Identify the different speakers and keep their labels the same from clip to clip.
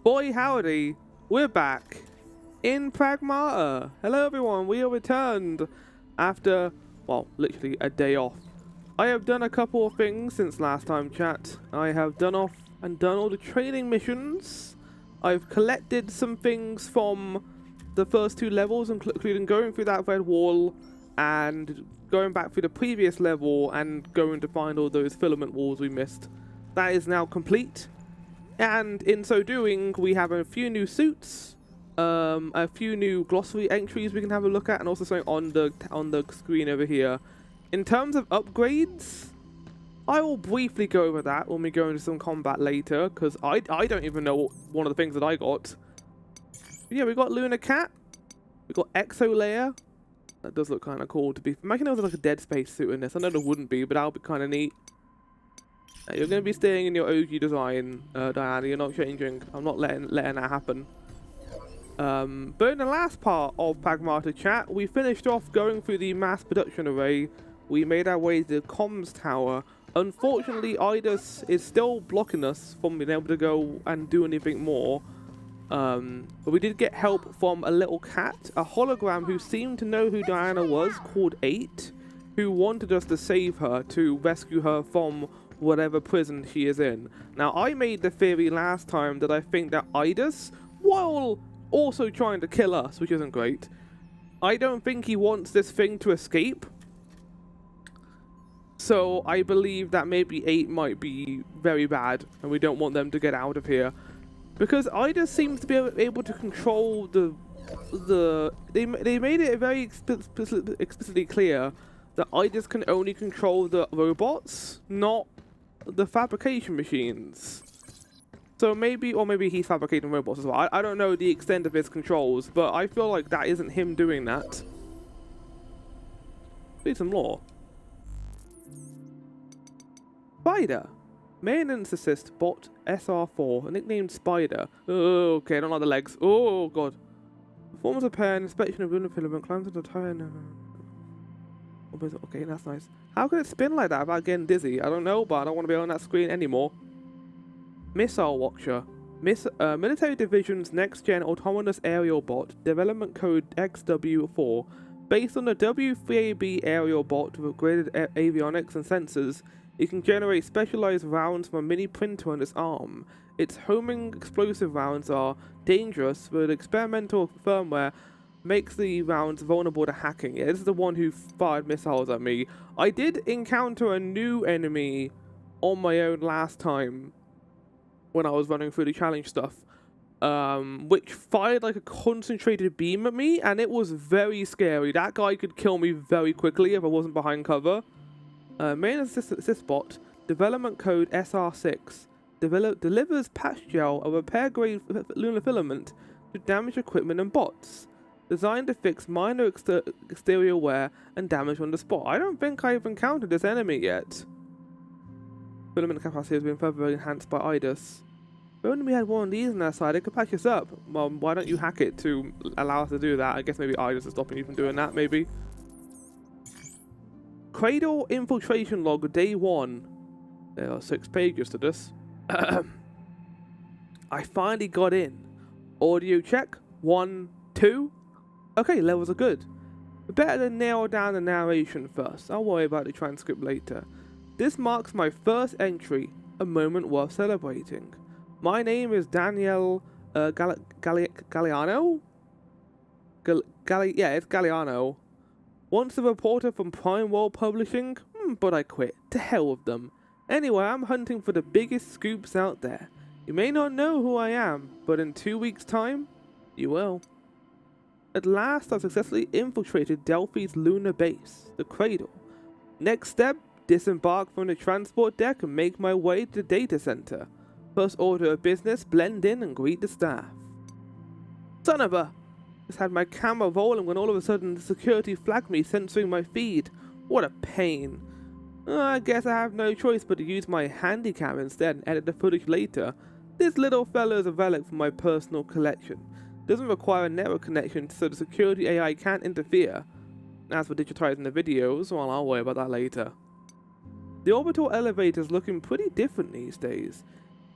Speaker 1: Boy howdy, we're back in Pragmata. Hello everyone, we are returned after, well, literally a day off. I have done a couple of things since last time chat. I have done off and done all the training missions. I've collected some things from the first two levels, including going through that red wall and going back through the previous level and going to find all those filament walls we missed. That is now complete. And in so doing, we have a few new suits, a few new glossary entries we can have a look at, and also something on the screen over here. In terms of upgrades, I will briefly go over that when we go into some combat later, because I don't even know one of the things that I got. But yeah, we got Lunar Cat, we got Exo Layer. That does look kind of cool to be. Imagine there was like a Dead Space suit in this. I know there wouldn't be, but that would be kind of neat. You're going to be staying in your OG design, Diana. You're not changing. I'm not letting that happen. But in the last part of Pragmata chat, we finished off going through the mass production array. We made our way to the comms tower. Unfortunately, Idus is still blocking us from being able to go and do anything more. But we did get help from a little cat, a hologram who seemed to know who Diana was, called 8, who wanted us to save her, to rescue her from whatever prison she is in. Now, I made the theory last time that I think that Idus, while also trying to kill us, which isn't great, I don't think he wants this thing to escape. So I believe that maybe 8 might be very bad, and we don't want them to get out of here. Because Idus seems to be able to control they made it very explicitly clear that Idus can only control the robots, not the fabrication machines. So maybe, or maybe he's fabricating robots as well. I don't know the extent of his controls, but I feel like that isn't him doing that. Read some lore. Spider. Maintenance assist bot SR4, nicknamed Spider. Oh, okay, I don't like the legs. Oh, God. Performs a pair, inspection of lunar filament, climbs into the tire. No. Okay, that's nice. How can it spin like that without getting dizzy? I don't know, but I don't want to be on that screen anymore. Missile Watcher. Military Division's next-gen autonomous aerial bot, development code XW4. Based on the W3AB aerial bot with upgraded avionics and sensors, it can generate specialized rounds from a mini printer on its arm. Its homing explosive rounds are dangerous, but experimental firmware makes the rounds vulnerable to hacking. Yeah, this is the one who fired missiles at me. I did encounter a new enemy on my own last time when I was running through the challenge stuff, which fired like a concentrated beam at me, and it was very scary. That guy could kill me very quickly if I wasn't behind cover. Main assist bot, development code SR6, delivers patch gel, a repair grade lunar filament to damaged equipment and bots. Designed to fix minor exterior wear and damage on the spot. I don't think I've encountered this enemy yet. Filament capacity has been further enhanced by Idus. If only we had one of these on our side, it could patch us up. Well, why don't you hack it to allow us to do that? I guess maybe Idus is stopping you from doing that, maybe. Cradle infiltration log day 1. There are 6 pages to this. I finally got in. Audio check. 1, 2. Okay, levels are good. Better to nail down the narration first. I'll worry about the transcript later. This marks my first entry, a moment worth celebrating. My name is Daniel Galliano? Yeah, it's Galliano. Once a reporter from Prime World Publishing, but I quit. To hell with them. Anyway, I'm hunting for the biggest scoops out there. You may not know who I am, but in 2 weeks' time, you will. At last, I've successfully infiltrated Delphi's lunar base, the Cradle. Next step, disembark from the transport deck and make my way to the data center. First order of business, blend in and greet the staff. Son of a... Just had my camera rolling when all of a sudden the security flagged me, censoring my feed. What a pain. I guess I have no choice but to use my handycam instead and edit the footage later. This little fellow is a relic from my personal collection. Doesn't require a network connection, so the security AI can't interfere. As for digitizing the videos, well, I'll worry about that later. The orbital elevator is looking pretty different these days.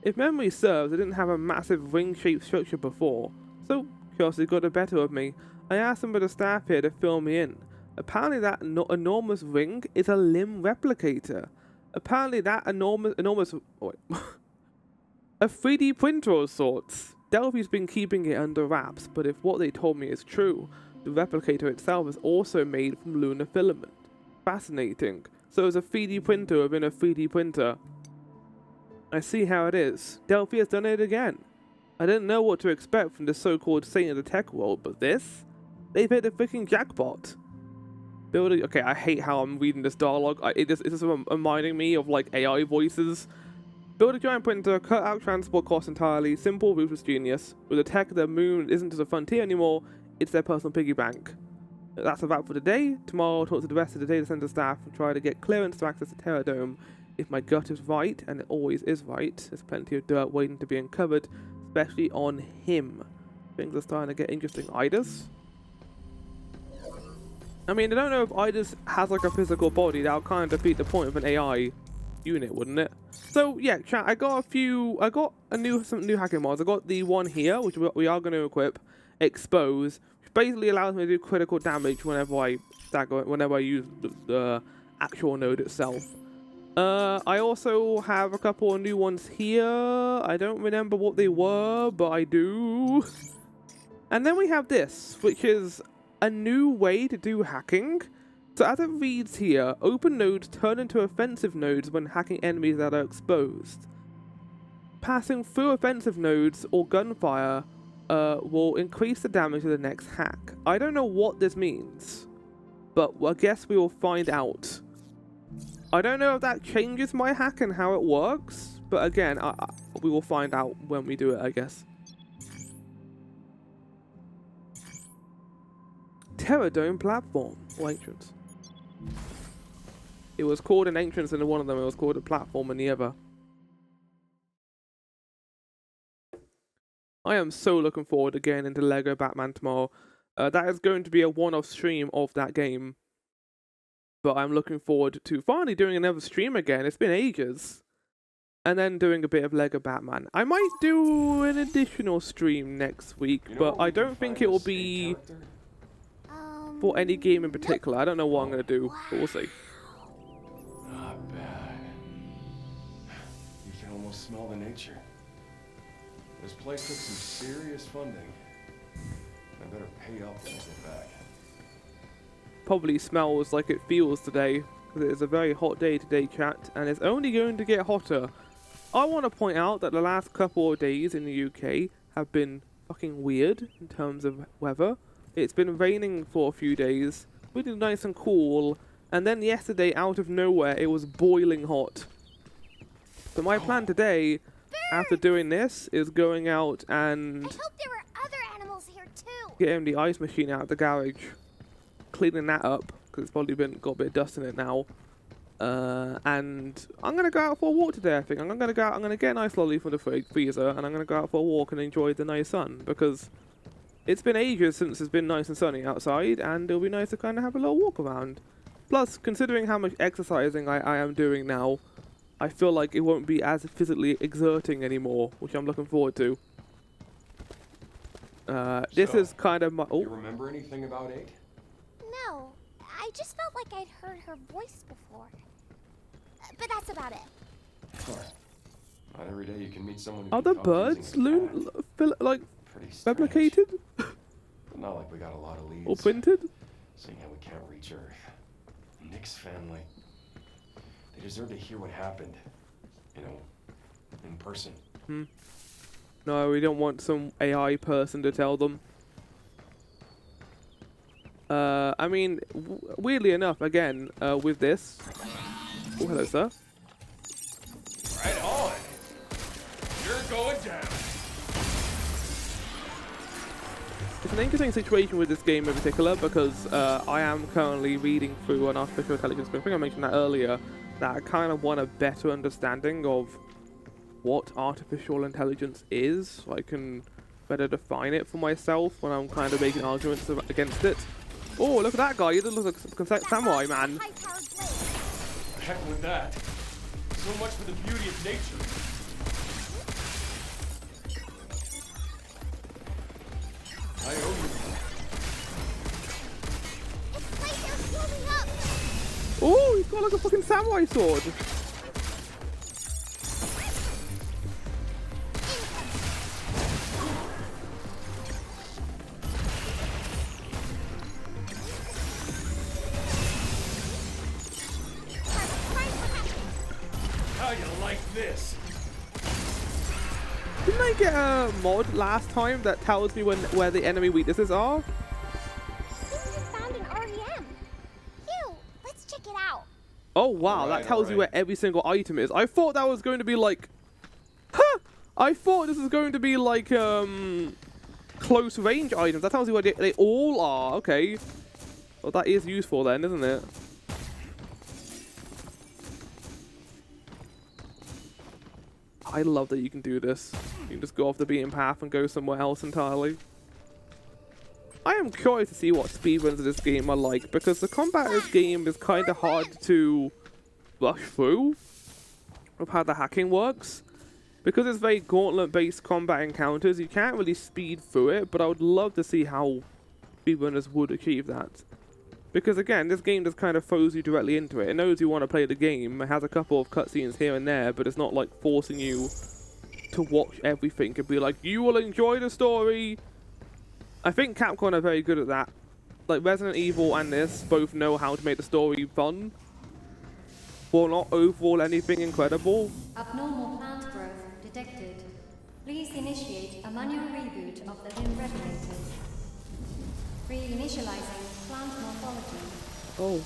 Speaker 1: If memory serves, it didn't have a massive ring-shaped structure before, so curiosity got the better of me. I asked some of the staff here to fill me in. Apparently that enormous ring is a limb replicator. Apparently that enormous oh, wait, a 3D printer of sorts. Delphi's been keeping it under wraps, but if what they told me is true, the replicator itself is also made from lunar filament. Fascinating. So it's a 3D printer within a 3D printer. I see how it is. Delphi has done it again. I didn't know what to expect from the so-called saint of the tech world, but this? They've hit the freaking jackpot. Building. Okay, I hate how I'm reading this dialogue. It's just reminding me of like AI voices. Build a giant printer, cut out transport costs entirely. Simple, ruthless genius. With the tech, the moon isn't just a frontier anymore. It's their personal piggy bank. That's a wrap for today. Tomorrow, I'll talk to the rest of the data center staff and try to get clearance to access the Terra Dome. If my gut is right, and it always is right, there's plenty of dirt waiting to be uncovered, especially on him. Things are starting to get interesting. Idus? I mean, I don't know if Idus has like a physical body. That'll kind of defeat the point of an AI unit, wouldn't it? So yeah, chat. I got some new hacking mods. I got the one here, which we are going to equip, Expose, which basically allows me to do critical damage whenever I use the actual node itself. I also have a couple of new ones here. I don't remember what they were, but I do. And then we have this, which is a new way to do hacking. So as it reads here, open nodes turn into offensive nodes when hacking enemies that are exposed. Passing through offensive nodes or gunfire will increase the damage of the next hack. I don't know what this means, but I guess we will find out. I don't know if that changes my hack and how it works, but again, we will find out when we do it, I guess. Terra Dome platform, or entrance. It was called an entrance in one of them, it was called a platform in the other. I am so looking forward to getting into Lego Batman tomorrow. That is going to be a one-off stream of that game. But I'm looking forward to finally doing another stream again. It's been ages. And then doing a bit of Lego Batman. I might do an additional stream next week, but I don't think it will be for any game in particular. I don't know what I'm going to do, but we'll see.
Speaker 2: Not bad. You can almost smell the nature. This place took some serious funding. I better pay up when I get back.
Speaker 1: Probably smells like it feels today, because it is a very hot day today, chat, and it's only going to get hotter. I want to point out that the last couple of days in the UK have been fucking weird in terms of weather. It's been raining for a few days, really nice and cool, and then yesterday, out of nowhere, it was boiling hot. So my plan today, after doing this, is going out and
Speaker 3: I hope there were other animals here too.
Speaker 1: getting the ice machine out of the garage, cleaning that up because it's probably got a bit of dust in it now. And I'm gonna go out for a walk today. I think I'm gonna go out. I'm gonna get a nice lolly from the freezer, and I'm gonna go out for a walk and enjoy the nice sun because it's been ages since it's been nice and sunny outside, and it'll be nice to kind of have a little walk around. Plus, considering how much exercising I am doing now, I feel like it won't be as physically exerting anymore, which I'm looking forward to. This is kind of my.
Speaker 2: Do you remember anything about 8?
Speaker 3: No, I just felt like I'd heard her voice before. But that's about it.
Speaker 2: Not every day you can meet someone who
Speaker 1: Are
Speaker 2: can
Speaker 1: the
Speaker 2: talk
Speaker 1: birds
Speaker 2: using a cat.
Speaker 1: like
Speaker 2: Pretty strange.
Speaker 1: replicated
Speaker 2: But not like we got a lot of leads.
Speaker 1: or printed?
Speaker 2: Seeing how we can't reach Earth. Nick's family. They deserve to hear what happened. You know, in person.
Speaker 1: No, we don't want some AI person to tell them. I mean, weirdly enough, again, with this. Oh, hello, sir.
Speaker 2: Right on. You're going down.
Speaker 1: It's an interesting situation with this game in particular because I am currently reading through an artificial intelligence book. I think I mentioned that earlier, that I kind of want a better understanding of what artificial intelligence is, so I can better define it for myself when I'm kind of making arguments against it. Oh, look at that guy! He doesn't look like a samurai man.
Speaker 3: High-powered blade.
Speaker 2: Heck with that. So much for the beauty of nature.
Speaker 1: like a fucking samurai sword.
Speaker 2: How you like this?
Speaker 1: Didn't I get a mod last time that tells me where the enemy weaknesses are?
Speaker 3: I think you found an REM. Hugh, let's check it out.
Speaker 1: Oh wow,
Speaker 2: Alright,
Speaker 1: that tells you
Speaker 2: alright.
Speaker 1: where every single item is. I thought that was going to be like... Huh! I thought this was going to be like, close range items. That tells you where they all are. Okay. Well, that is useful then, isn't it? I love that you can do this. You can just go off the beaten path and go somewhere else entirely. I am curious to see what speedruns of this game are like, because the combat of this game is kind of hard to rush through with how the hacking works. Because it's very gauntlet-based combat encounters, you can't really speed through it, but I would love to see how speedrunners would achieve that. Because again, this game just kind of throws you directly into it. It knows you want to play the game, it has a couple of cutscenes here and there, but it's not like forcing you to watch everything and be like, you will enjoy the story. I think Capcom are very good at that. Like Resident Evil and this both know how to make the story fun, while not overall anything incredible.
Speaker 4: Abnormal plant growth detected. Please initiate a manual reboot of the limb regulators. Reinitializing plant morphology.
Speaker 1: Oh.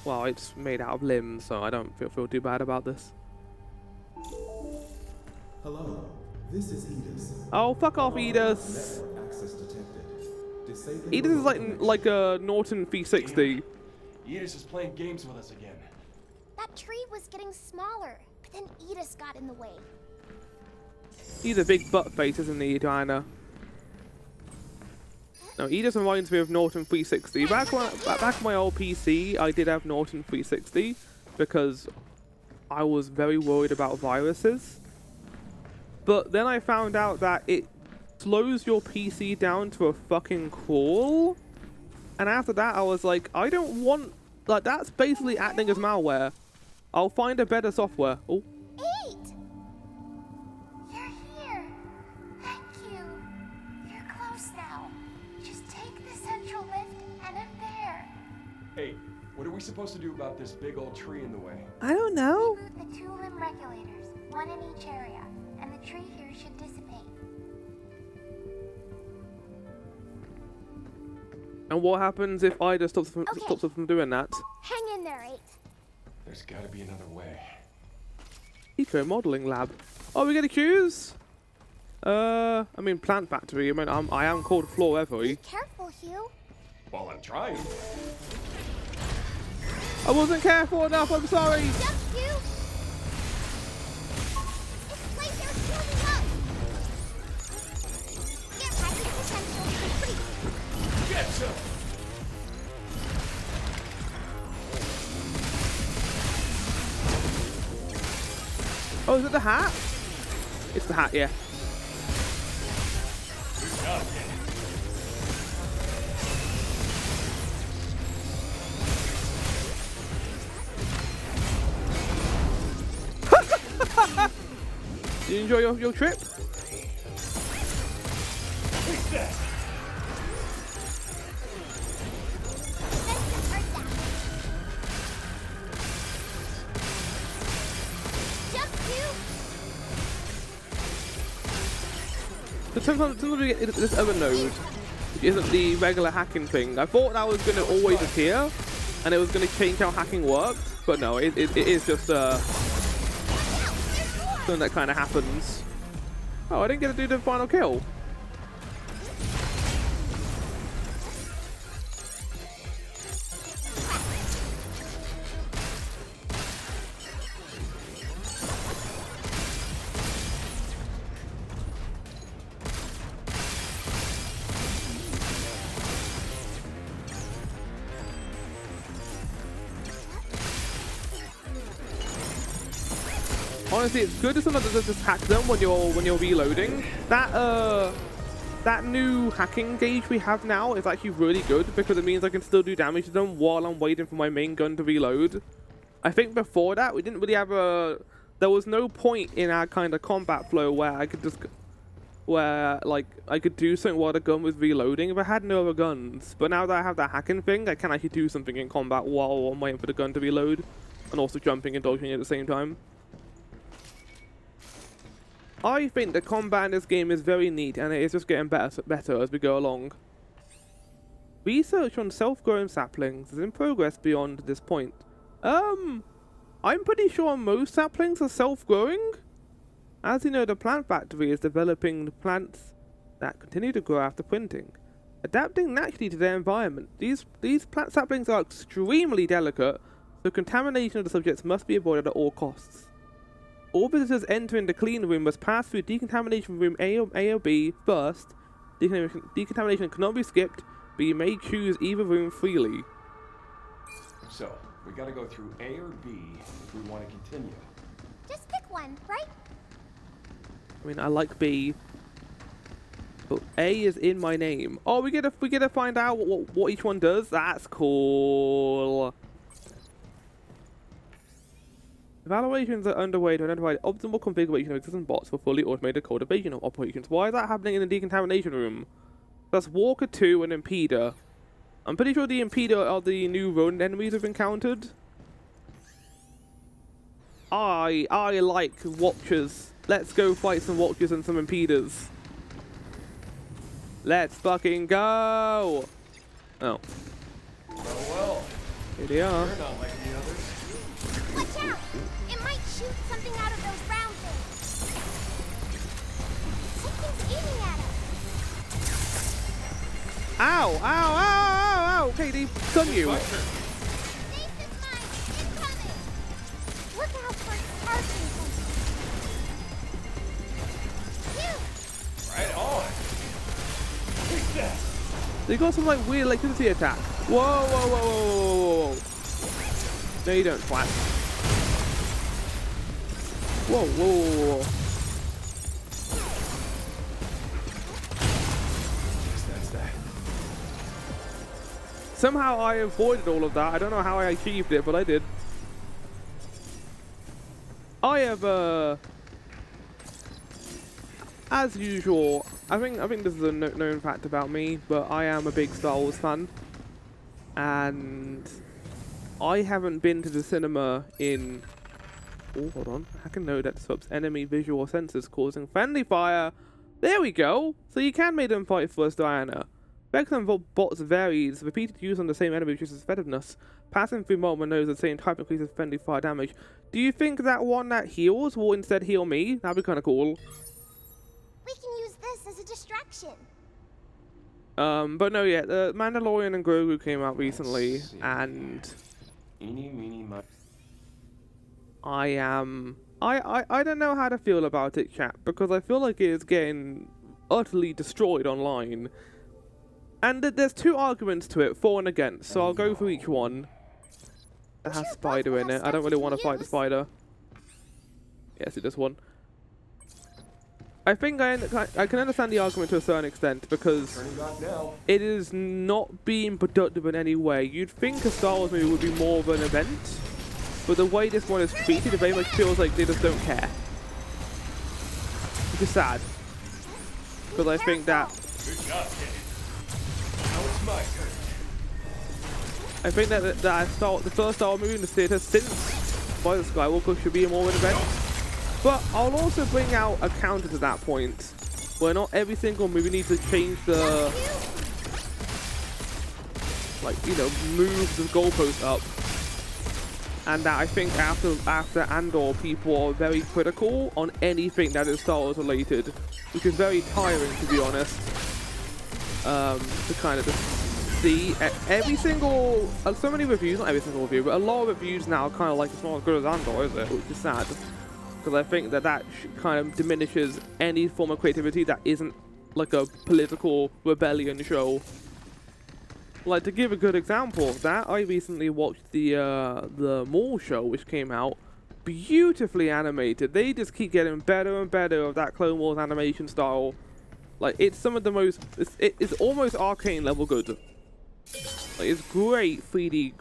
Speaker 1: Well, it's made out of limbs, so I don't feel too bad about this.
Speaker 5: Hello, this is Edis.
Speaker 1: Oh, fuck off, Edis.
Speaker 5: Network access detected. Disabling
Speaker 1: Edis is
Speaker 5: remote connection.
Speaker 1: like a Norton 360.
Speaker 2: Edis is playing games with us again.
Speaker 3: That tree was getting smaller, but then Edis got in the way.
Speaker 1: He's a big butt face, isn't he, Diana? No, Edis reminds me of Norton 360. Back on my old PC, I did have Norton 360 because I was very worried about viruses. But then I found out that it slows your PC down to a fucking crawl. And after that, I was like, I don't want... Like, that's basically acting as malware. I'll find a better software. Oh.
Speaker 3: 8! You're here. Thank you. You're close now. Just take the central lift and I'm there.
Speaker 2: Hey, what are we supposed to do about this big old tree in the way?
Speaker 1: I don't know.
Speaker 3: Reboot the 2 limb regulators, one in each area, and the tree here should dissipate.
Speaker 1: And what happens if Ida stops us from doing that?
Speaker 3: Hang in there, 8.
Speaker 2: There's gotta be another way.
Speaker 1: Eco modeling lab. Oh, we get a Q's? I mean plant factory. I mean I am called Floor Every.
Speaker 3: Be careful, Hugh.
Speaker 2: Well, I'm trying.
Speaker 1: I wasn't careful enough. I'm sorry.
Speaker 3: Jump, Hugh! It's like they're swarming up! Get hacking potential complete!
Speaker 2: Get some!
Speaker 1: Oh, is it the hat? It's the hat, yeah.
Speaker 2: Good job, kid.
Speaker 1: Did you enjoy your trip?
Speaker 2: Take that!
Speaker 3: Let's get down. Jump, Hugh!
Speaker 1: So sometimes we get this other node, which isn't the regular hacking thing. I thought that was going to always appear, and it was going to change how hacking worked, but no, it is just something that kind of happens. Oh, I didn't get to do the final kill. Honestly, it's good to sometimes just hack them when you're reloading. That new hacking gauge we have now is actually really good because it means I can still do damage to them while I'm waiting for my main gun to reload. I think before that we didn't really have a. There was no point in our kind of combat flow where I could just, where like I could do something while the gun was reloading if I had no other guns. But now that I have that hacking thing, I can actually do something in combat while I'm waiting for the gun to reload, and also jumping and dodging at the same time. I think the combat in this game is very neat, and it is just getting better as we go along. Research on self-growing saplings is in progress beyond this point. I'm pretty sure most saplings are self-growing. As you know, the plant factory is developing plants that continue to grow after printing, adapting naturally to their environment. These plant saplings are extremely delicate, so contamination of the subjects must be avoided at all costs. All visitors entering the clean room must pass through decontamination room A or B first. Decontamination cannot be skipped, but you may choose either room freely.
Speaker 2: So, we gotta go through A or B if we want to continue.
Speaker 3: Just pick one, right?
Speaker 1: I mean, I like B, but A is in my name. Oh, we get to find out what each one does. That's cool. Evaluations are underway to identify the optimal configuration of existing bots for fully automated cultivation operations. Why is that happening in the decontamination room? That's Walker 2 and Impeder. I'm pretty sure the Impeder are the new rodent enemies we've encountered. I like Watchers. Let's go fight some Watchers and some Impeders. Let's fucking go! Oh.
Speaker 2: Well,
Speaker 1: Here they are.
Speaker 2: they're not like the others.
Speaker 3: Watch out! It might shoot something out of those round things. Something's eating at us.
Speaker 1: Ow! Ow! Ow! Ow! Ow! Okay, they stun you.
Speaker 3: Stasis mine incoming. Look out for arson something. Phew!
Speaker 2: Right on. Take that.
Speaker 1: They got some like weird electricity attack. Whoa! Whoa! Whoa! Whoa! Whoa! Whoa! No, you don't, twat. Whoa! Whoa! Whoa! Whoa!
Speaker 2: That's that.
Speaker 1: Somehow I avoided all of that. I don't know how I achieved it, but I did. I have, as usual, I think this is a known fact about me, but I am a big Star Wars fan, and I haven't been to the cinema in. Oh, hold on. I can know that disrupts enemy visual sensors, causing friendly fire. There we go. So you can make them fight for us, Diana. Vector bots varies. Repeated use on the same enemy reduces effectiveness. Passing through multiple nodes of the same type increases friendly fire damage. Do you think that one that heals will instead heal me? That'd be kind of cool.
Speaker 3: We can use this as a distraction.
Speaker 1: But no, yeah, the Mandalorian and Grogu came out recently, and
Speaker 2: Eeny, meeny, miny.
Speaker 1: I don't know how to feel about it, chat, because I feel like it is getting utterly destroyed online. And there's two arguments to it, for and against, so I'll go through each one. It has spider in it. I don't really want to fight the spider. Yes, it does one. I think I can understand the argument to a certain extent, because
Speaker 2: Turning back now.
Speaker 1: it is not being productive in any way. You'd think a Star Wars movie would be more of an event, but the way this one is treated, it very much feels like they just don't care. Which is sad. Because I think that...
Speaker 2: Good job, kid. Now it's my turn.
Speaker 1: I think that the first Star Wars movie in the theatre since Rise of Skywalker should be more of an event. But I'll also bring out a counter to that point, where not every single movie needs to change the... like, you know, move the goalpost up. And that I think after Andor, people are very critical on anything that is Star Wars related, which is very tiring, to be honest. To kind of just see every single, so many reviews, not every single review, but a lot of reviews now are kind of like, it's not as good as Andor, is it? Which is sad. Because I think that kind of diminishes any form of creativity that isn't like a political rebellion show. Like, to give a good example of that, I recently watched the Mall show, which came out. Beautifully animated. They just keep getting better and better of that Clone Wars animation style. Like, it's some of the most... It's almost arcane level good. It's great 3D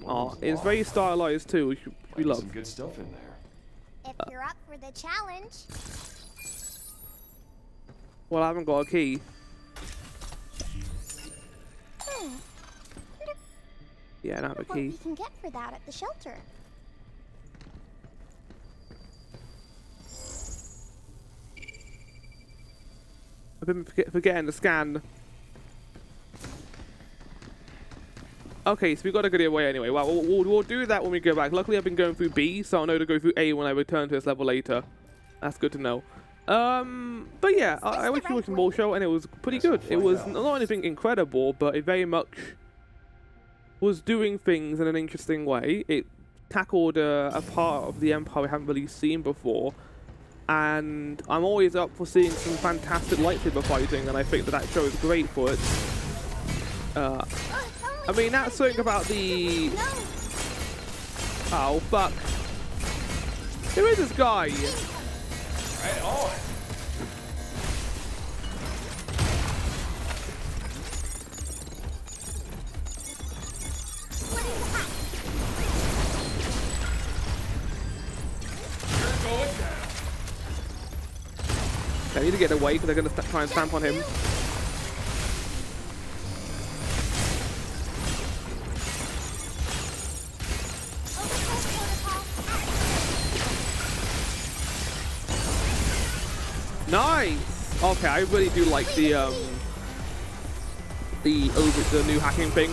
Speaker 1: art. It's very stylized too, which we love.
Speaker 2: Some good stuff in there.
Speaker 3: If you're up for the challenge.
Speaker 1: Well, I haven't got a key. Yeah, I don't have a
Speaker 3: What
Speaker 1: key.
Speaker 3: we can get for that at the shelter.
Speaker 1: I've been forgetting to scan. Okay, so we got a good way anyway. Well, we'll do that when we go back. Luckily, I've been going through B, so I'll know to go through A when I return to this level later. That's good to know. But yeah, I wish you watched the whole show, and it was pretty good. It was not anything incredible, but it very much was doing things in an interesting way. It tackled a part of the Empire we haven't really seen before, and I'm always up for seeing some fantastic lightsaber fighting, and I think that show is great for it. I mean, that's something about the... Oh, fuck. Who is this guy?
Speaker 2: Right on. You're going down.
Speaker 1: I need to get away because they're going to try and stamp on him. Nice. Okay, I really do like the new hacking thing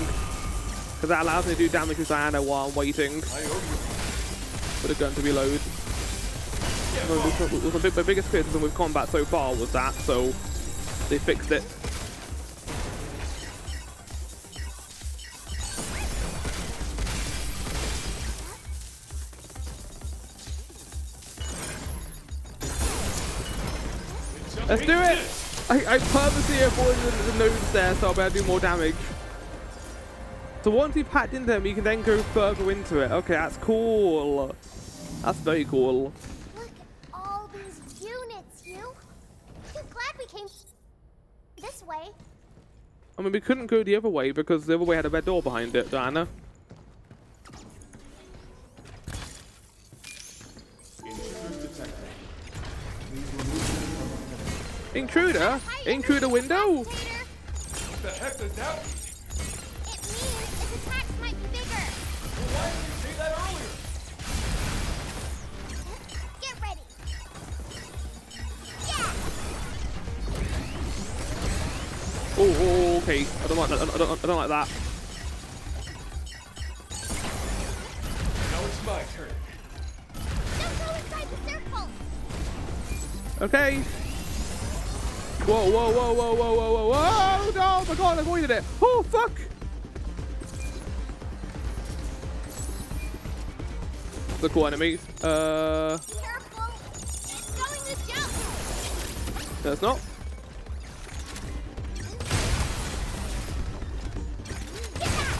Speaker 1: because that allows me to do damage to Diana while I'm waiting for the gun to reload. The biggest criticism with combat so far was that, so they fixed it. Let's do it! I purposely avoided the nodes there so I'll be able to do more damage. So once you've hacked into them, you can then go further into it. Okay, that's cool. That's very cool.
Speaker 3: Look at all these units, Hugh. I'm glad we came this way.
Speaker 1: I mean, we couldn't go the other way because the other way had a red door behind it, Diana. Intruder? Intruder window?
Speaker 2: What the heck does that mean?
Speaker 3: It means its attacks might be bigger.
Speaker 2: Well, why didn't you say that earlier?
Speaker 3: Get ready. Yeah.
Speaker 1: Oh, okay. I don't like that. I don't like that.
Speaker 2: Now it's my turn.
Speaker 3: Don't go inside the circle.
Speaker 1: Okay. Whoa, whoa, whoa, whoa, whoa, whoa, whoa, whoa! No, oh my god, I avoided it. Oh, fuck! The cool enemies.
Speaker 3: Careful. It's going to jump.
Speaker 1: No, it's not.
Speaker 3: Get back.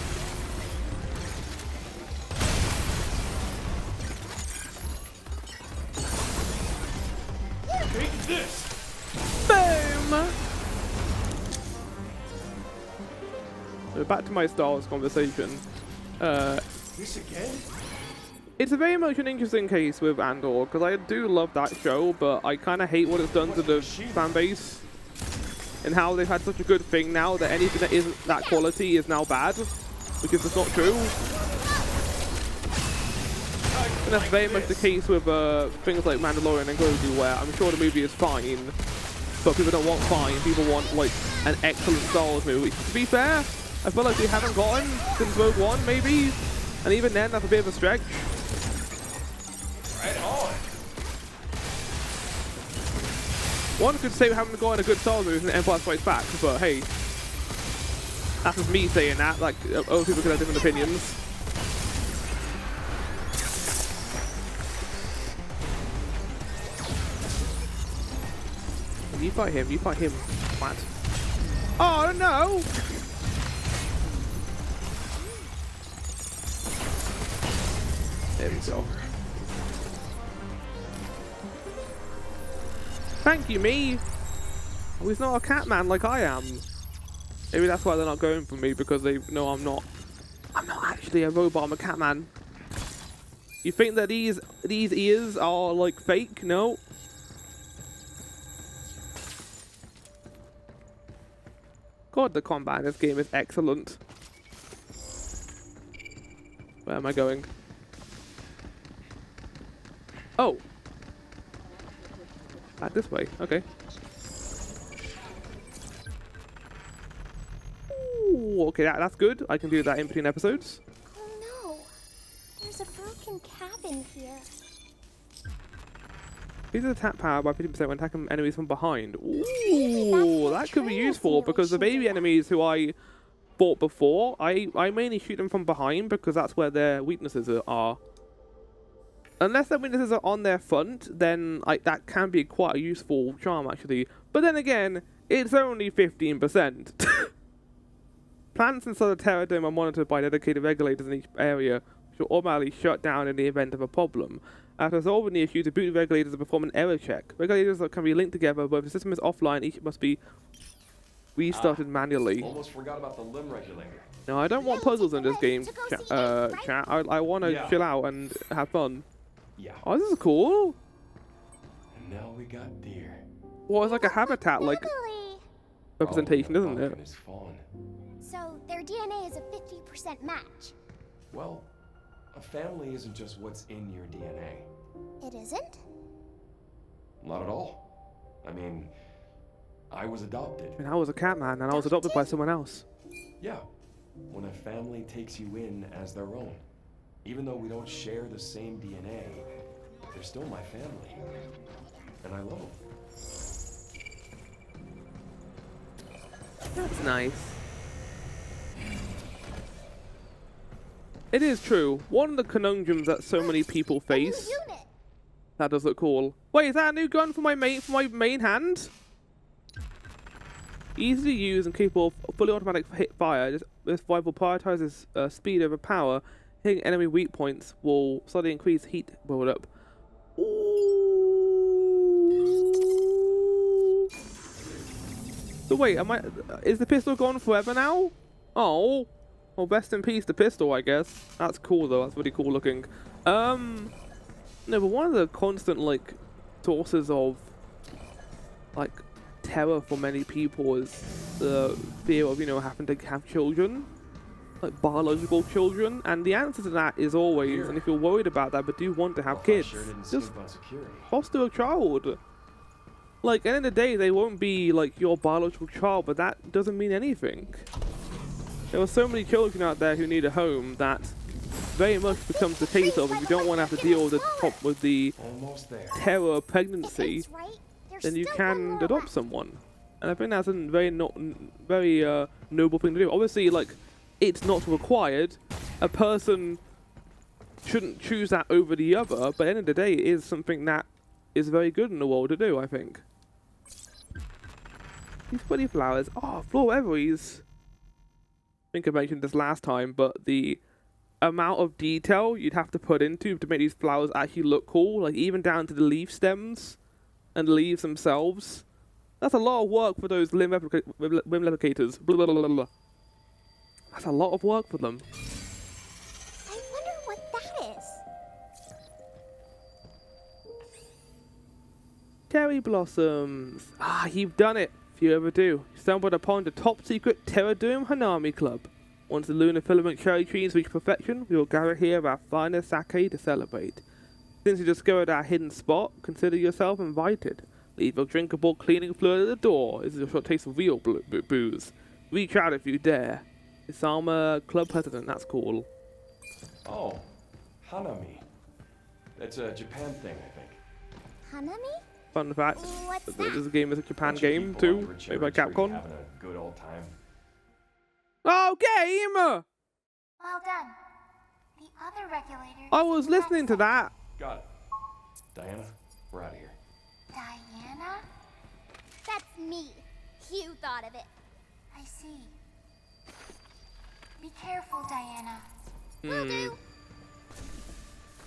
Speaker 2: Take this.
Speaker 1: Boom! So back to my Star Wars conversation.
Speaker 2: This again?
Speaker 1: It's a very much an interesting case with Andor, because I do love that show, but I kind of hate what it's done to the fan base. And how they've had such a good thing now that anything that isn't that quality is now bad. Because it's not true. And that's very much the case with things like Mandalorian and Grogu, where I'm sure the movie is fine, but people don't want fine, people want like an excellent Star Wars movie. To be fair, I feel like they haven't gotten since Rogue One, maybe, and even then that's a bit of a stretch.
Speaker 2: Right on.
Speaker 1: One could say we haven't gotten a good Star Wars movie since Empire Strikes Back, but hey, that's just me saying that, like other people could have different opinions. You fight him, Matt. Oh no! There we go. Thank you, me! Oh, he's not a cat man like I am. Maybe that's why they're not going for me, because they know I'm not actually a robot. I'm a cat man. You think that these ears are like fake? No. God, the combat in this game is excellent. Where am I going? Oh. Back this way. Okay. Ooh, okay, that's good. I can do that in between episodes.
Speaker 3: Oh no. There's a broken cabin here.
Speaker 1: Increases attack power by 50% when attacking enemies from behind. Ooh, that could be useful, because the baby enemies who I fought before, I mainly shoot them from behind because that's where their weaknesses are. Unless their weaknesses are on their front, then that can be quite a useful charm, actually. But then again, it's only 15%. Plants inside the Terra Dome are monitored by dedicated regulators in each area, which will automatically shut down in the event of a problem. After resolving the issue, the boot regulators perform an error check. Regulators that can be linked together, but if the system is offline, each must be restarted manually.
Speaker 2: Almost forgot about the limb regulator.
Speaker 1: No, I don't want puzzles in this game, chat. I want to chill out and have fun.
Speaker 2: Yeah.
Speaker 1: Oh, this is cool.
Speaker 2: And now we got deer.
Speaker 1: Well, it's like a habitat, like
Speaker 3: Family.
Speaker 1: representation, isn't it?
Speaker 2: His fawn.
Speaker 3: So their DNA is a 50% match.
Speaker 2: Well, a family isn't just what's in your DNA.
Speaker 3: It isn't?
Speaker 2: Not at all. I mean, I was adopted.
Speaker 1: I mean, I was a cat man, and I was adopted by someone else.
Speaker 2: Yeah. When a family takes you in as their own. Even though we don't share the same DNA, they're still my family. And I love them.
Speaker 1: That's nice. It is true. One of the conundrums that so many people face.
Speaker 3: Unit.
Speaker 1: That does look cool. Wait, is that a new gun for my main hand? Easy to use and capable of fully automatic hit fire. This rifle prioritizes speed over power. Hitting enemy weak points will slightly increase heat build up. Ooh. So wait, is the pistol gone forever now? Oh. Well, rest in peace, the pistol, I guess. That's cool, though. That's really cool looking. No, but one of the constant, like, sources of, like, terror for many people is the fear of, having to have children. Like, biological children. And the answer to that is always, and if you're worried about that but do want to have kids, just foster a child. Like, at the end of the day, they won't be, like, your biological child, but that doesn't mean anything. There are so many children out there who need a home that very much becomes the case of, if you don't want to have to deal with the terror of pregnancy, then you can adopt someone. And I think that's a very noble thing to do. Obviously, like, it's not required. A person shouldn't choose that over the other, but at the end of the day, it is something that is very good in the world to do, I think. These pretty flowers. Oh, Floreveries. I think I mentioned this last time, but the amount of detail you'd have to put into to make these flowers actually look cool, like even down to the leaf stems and the leaves themselves. That's a lot of work for those limb replicators. Blah, blah, blah, blah. That's a lot of work for them.
Speaker 3: I wonder what that is.
Speaker 1: Cherry blossoms. Ah, you've done it. If you ever do, you stumbled upon the top secret Terra Dome Hanami Club. Once the lunar filament cherry trees reach perfection, we will gather here our finest sake to celebrate. Since you discovered our hidden spot, consider yourself invited. Leave your drinkable cleaning fluid at the door. This is a short taste of real booze. Reach out if you dare. Isama club president, that's cool.
Speaker 2: Oh, Hanami. That's a Japan thing, I think.
Speaker 3: Hanami?
Speaker 1: Fun fact,
Speaker 3: What's
Speaker 1: this
Speaker 3: that?
Speaker 1: game is a Japan
Speaker 2: Bunch of
Speaker 1: game
Speaker 2: people
Speaker 1: too,
Speaker 2: over at
Speaker 1: made by
Speaker 2: Cherry Tree
Speaker 1: Capcom.
Speaker 2: having a good old time.
Speaker 1: Oh, game!
Speaker 3: Well done. The other regulator.
Speaker 1: I was listening to that.
Speaker 2: Got it. Diana, we're out of here.
Speaker 3: Diana? That's me. You thought of it. I see. Be careful, Diana. Will do.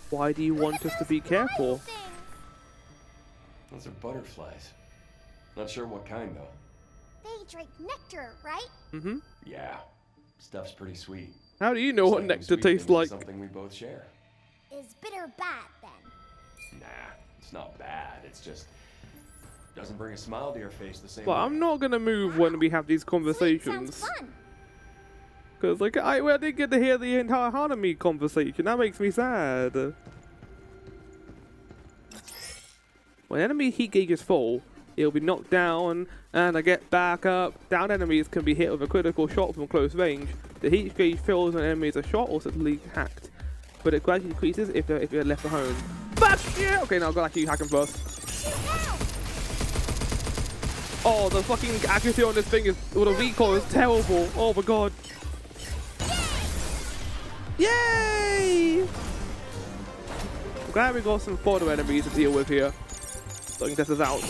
Speaker 1: Why do you want us to be careful?
Speaker 2: Those are butterflies. Not sure what kind, though.
Speaker 3: They drink nectar, right?
Speaker 1: Mm-hmm.
Speaker 2: Yeah, stuff's pretty sweet.
Speaker 1: How do you know what
Speaker 2: Something
Speaker 1: nectar
Speaker 2: sweet
Speaker 1: tastes
Speaker 2: things is
Speaker 1: like?
Speaker 2: Something we both share.
Speaker 3: Is bitter bad then?
Speaker 2: Nah, it's not bad. It's just doesn't bring a smile to your face the same
Speaker 1: But
Speaker 2: way.
Speaker 1: I'm not gonna move when we have these
Speaker 3: Sweet
Speaker 1: conversations.
Speaker 3: sounds fun.
Speaker 1: Because, like, I didn't get to hear the entire Hanami conversation. That makes me sad. When enemy heat gauge is full, it'll be knocked down, and I get back up. Down enemies can be hit with a critical shot from close range. The heat gauge fills when enemies are shot or suddenly hacked, but it gradually decreases if they're left behind. Fuck yeah! Okay, now I've got to actually hack him first.
Speaker 3: Shoot now!
Speaker 1: Oh, the fucking accuracy on this thing is, well, the recoil is terrible. Oh my god. Yay! I'm glad we got some fodder enemies to deal with here. So I can test this out.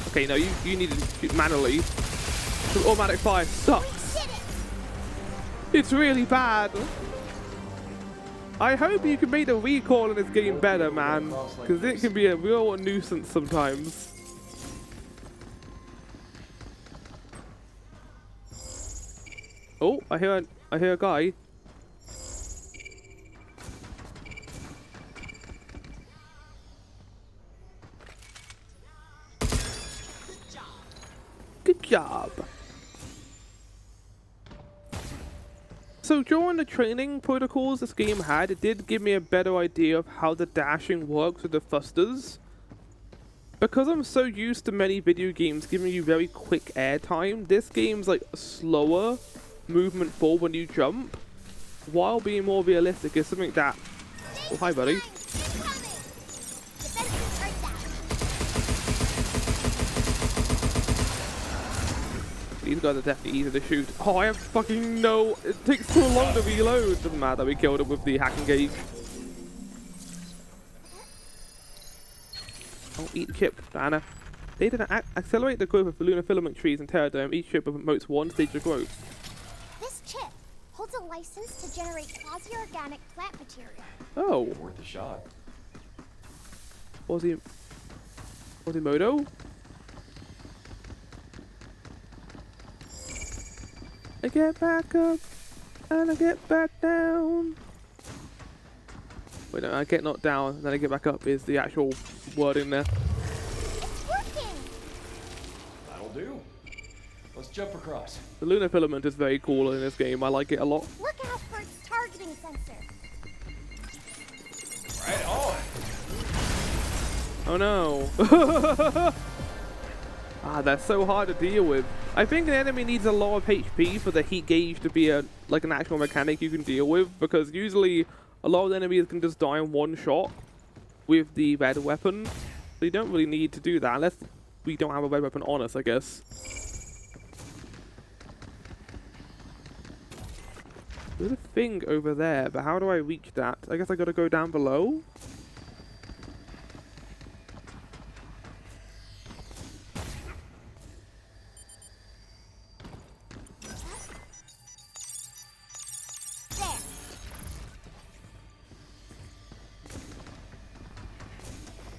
Speaker 1: Okay, no, you need to shoot manually. The automatic fire sucks. It's really bad. I hope you can make the recoil in this game better, man. Because it can be a real nuisance sometimes. Oh, I hear a guy. Good job. So during the training protocols this game had, it did give me a better idea of how the dashing works with the thrusters. Because I'm so used to many video games giving you very quick air time, this game's like slower movement forward when you jump, while being more realistic is something that... Oh, hi buddy. These guys are definitely easy to shoot. Oh, I have fucking no... It takes so long to reload. Doesn't matter, we killed him with the hack and gauge. Oh, eat the chip, Diana. They didn't accelerate the growth of the lunar filament trees in Terra Dome. Each chip promotes one stage of growth.
Speaker 3: This chip holds a license to generate quasi-organic plant material.
Speaker 1: Oh.
Speaker 2: Worth a shot.
Speaker 1: Quasimodo? I get back up, and I get back down. Wait, no, I get knocked down, and then I get back up is the actual word in there.
Speaker 3: It's working!
Speaker 2: That'll do. Let's jump across.
Speaker 1: The lunar filament is very cool in this game. I like it a lot.
Speaker 3: Look out for its targeting sensor.
Speaker 2: Right on.
Speaker 1: Oh no. Ah, that's so hard to deal with. I think an enemy needs a lot of HP for the heat gauge to be like an actual mechanic you can deal with, because usually a lot of enemies can just die in one shot with the red weapon. So you don't really need to do that unless we don't have a red weapon on us, I guess. There's a thing over there, but how do I reach that? I guess I gotta go down below?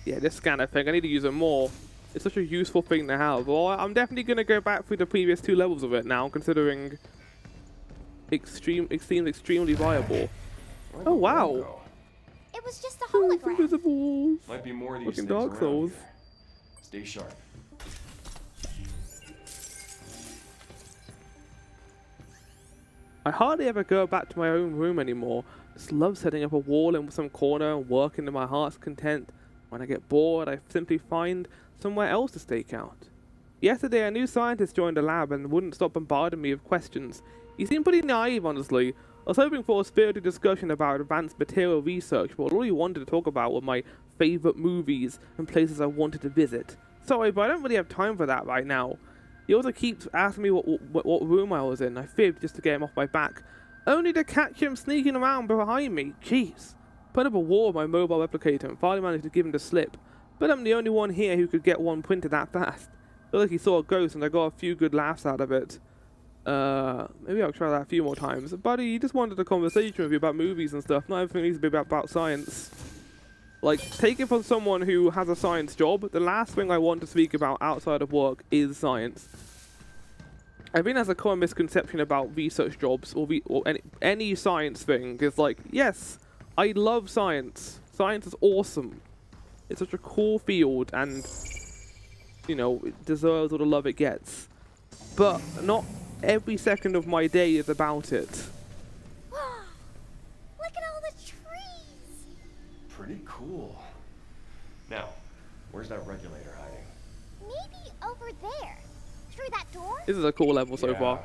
Speaker 1: Yeah, this scanner thing, I need to use it more. It's such a useful thing to have. Well, I'm definitely going to go back through the previous 2 levels of it now, considering it seems extremely viable.
Speaker 2: Where'd
Speaker 1: Oh,
Speaker 2: the
Speaker 1: wow.
Speaker 2: worm go?
Speaker 3: It was just a
Speaker 1: Oh,
Speaker 3: hologram.
Speaker 1: invisibles.
Speaker 2: Might be more of these
Speaker 1: Fucking
Speaker 2: things
Speaker 1: Dark
Speaker 2: around
Speaker 1: Souls.
Speaker 2: here. Stay sharp.
Speaker 1: I hardly ever go back to my own room anymore. I just love setting up a wall in some corner and working to my heart's content. When I get bored, I simply find somewhere else to stake out. Yesterday, a new scientist joined the lab and wouldn't stop bombarding me with questions. He seemed pretty naive, honestly. I was hoping for a spirited discussion about advanced material research, but all he wanted to talk about were my favourite movies and places I wanted to visit. Sorry, but I don't really have time for that right now. He also keeps asking me what room I was in. I fibbed just to get him off my back, only to catch him sneaking around behind me. Jeez. Put up a wall with my mobile replicator and finally managed to give him the slip. But I'm the only one here who could get one printed that fast. Looked like he saw a ghost and I got a few good laughs out of it. Maybe I'll try that a few more times. Buddy, he just wanted a conversation with you about movies and stuff. Not everything needs to be about science. Like, take it from someone who has a science job. The last thing I want to speak about outside of work is science. I think there's a common misconception about research jobs or any science thing. Is like, yes, I love science. Science is awesome. It's such a cool field, and you know, it deserves all the love it gets. But not every second of my day is about it.
Speaker 3: Look at all the trees.
Speaker 2: Pretty cool. Now, where's that regulator hiding?
Speaker 3: Maybe over there. Through that door?
Speaker 1: This is a cool level so far.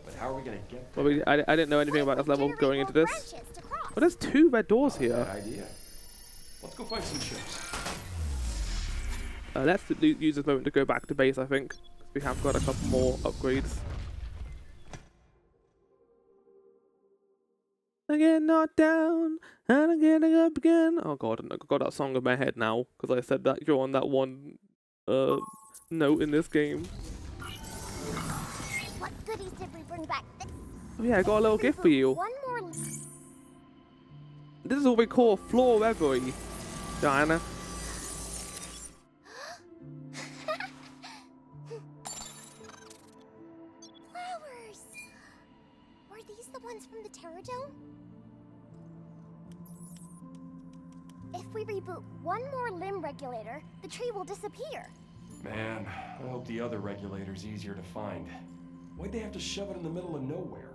Speaker 2: But how are we gonna get there?
Speaker 1: Well, I didn't know anything about this level going into this. But there's 2 red doors here.
Speaker 2: Bad idea. Let's go find some chips.
Speaker 1: Let's use this moment to go back to base, I think. We have got a couple more upgrades. I get knocked down, and I'm getting up again. Oh god, I've got that song in my head now, because I said that during that one note in this game.
Speaker 3: What goodies did we bring back?
Speaker 1: Oh yeah, I got a little gift for you.
Speaker 3: One more.
Speaker 1: This is what we call floor reverie, Diana.
Speaker 3: Flowers. Were these the ones from the Terra Dome? If we reboot one more limb regulator, the tree will disappear.
Speaker 2: Man, I hope the other regulator's easier to find. Why'd they have to shove it in the middle of nowhere?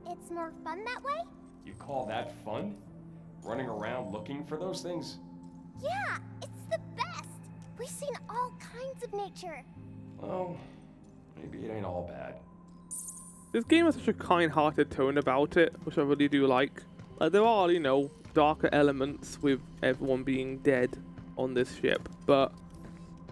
Speaker 3: It's more fun that way?
Speaker 2: You call that fun? Running around looking for those things?
Speaker 3: Yeah, it's the best. We've seen all kinds of nature.
Speaker 2: Well, maybe it ain't all bad.
Speaker 1: This game has such a kind-hearted tone about it, which I really do like. Like, there are, you know, darker elements with everyone being dead on this ship, but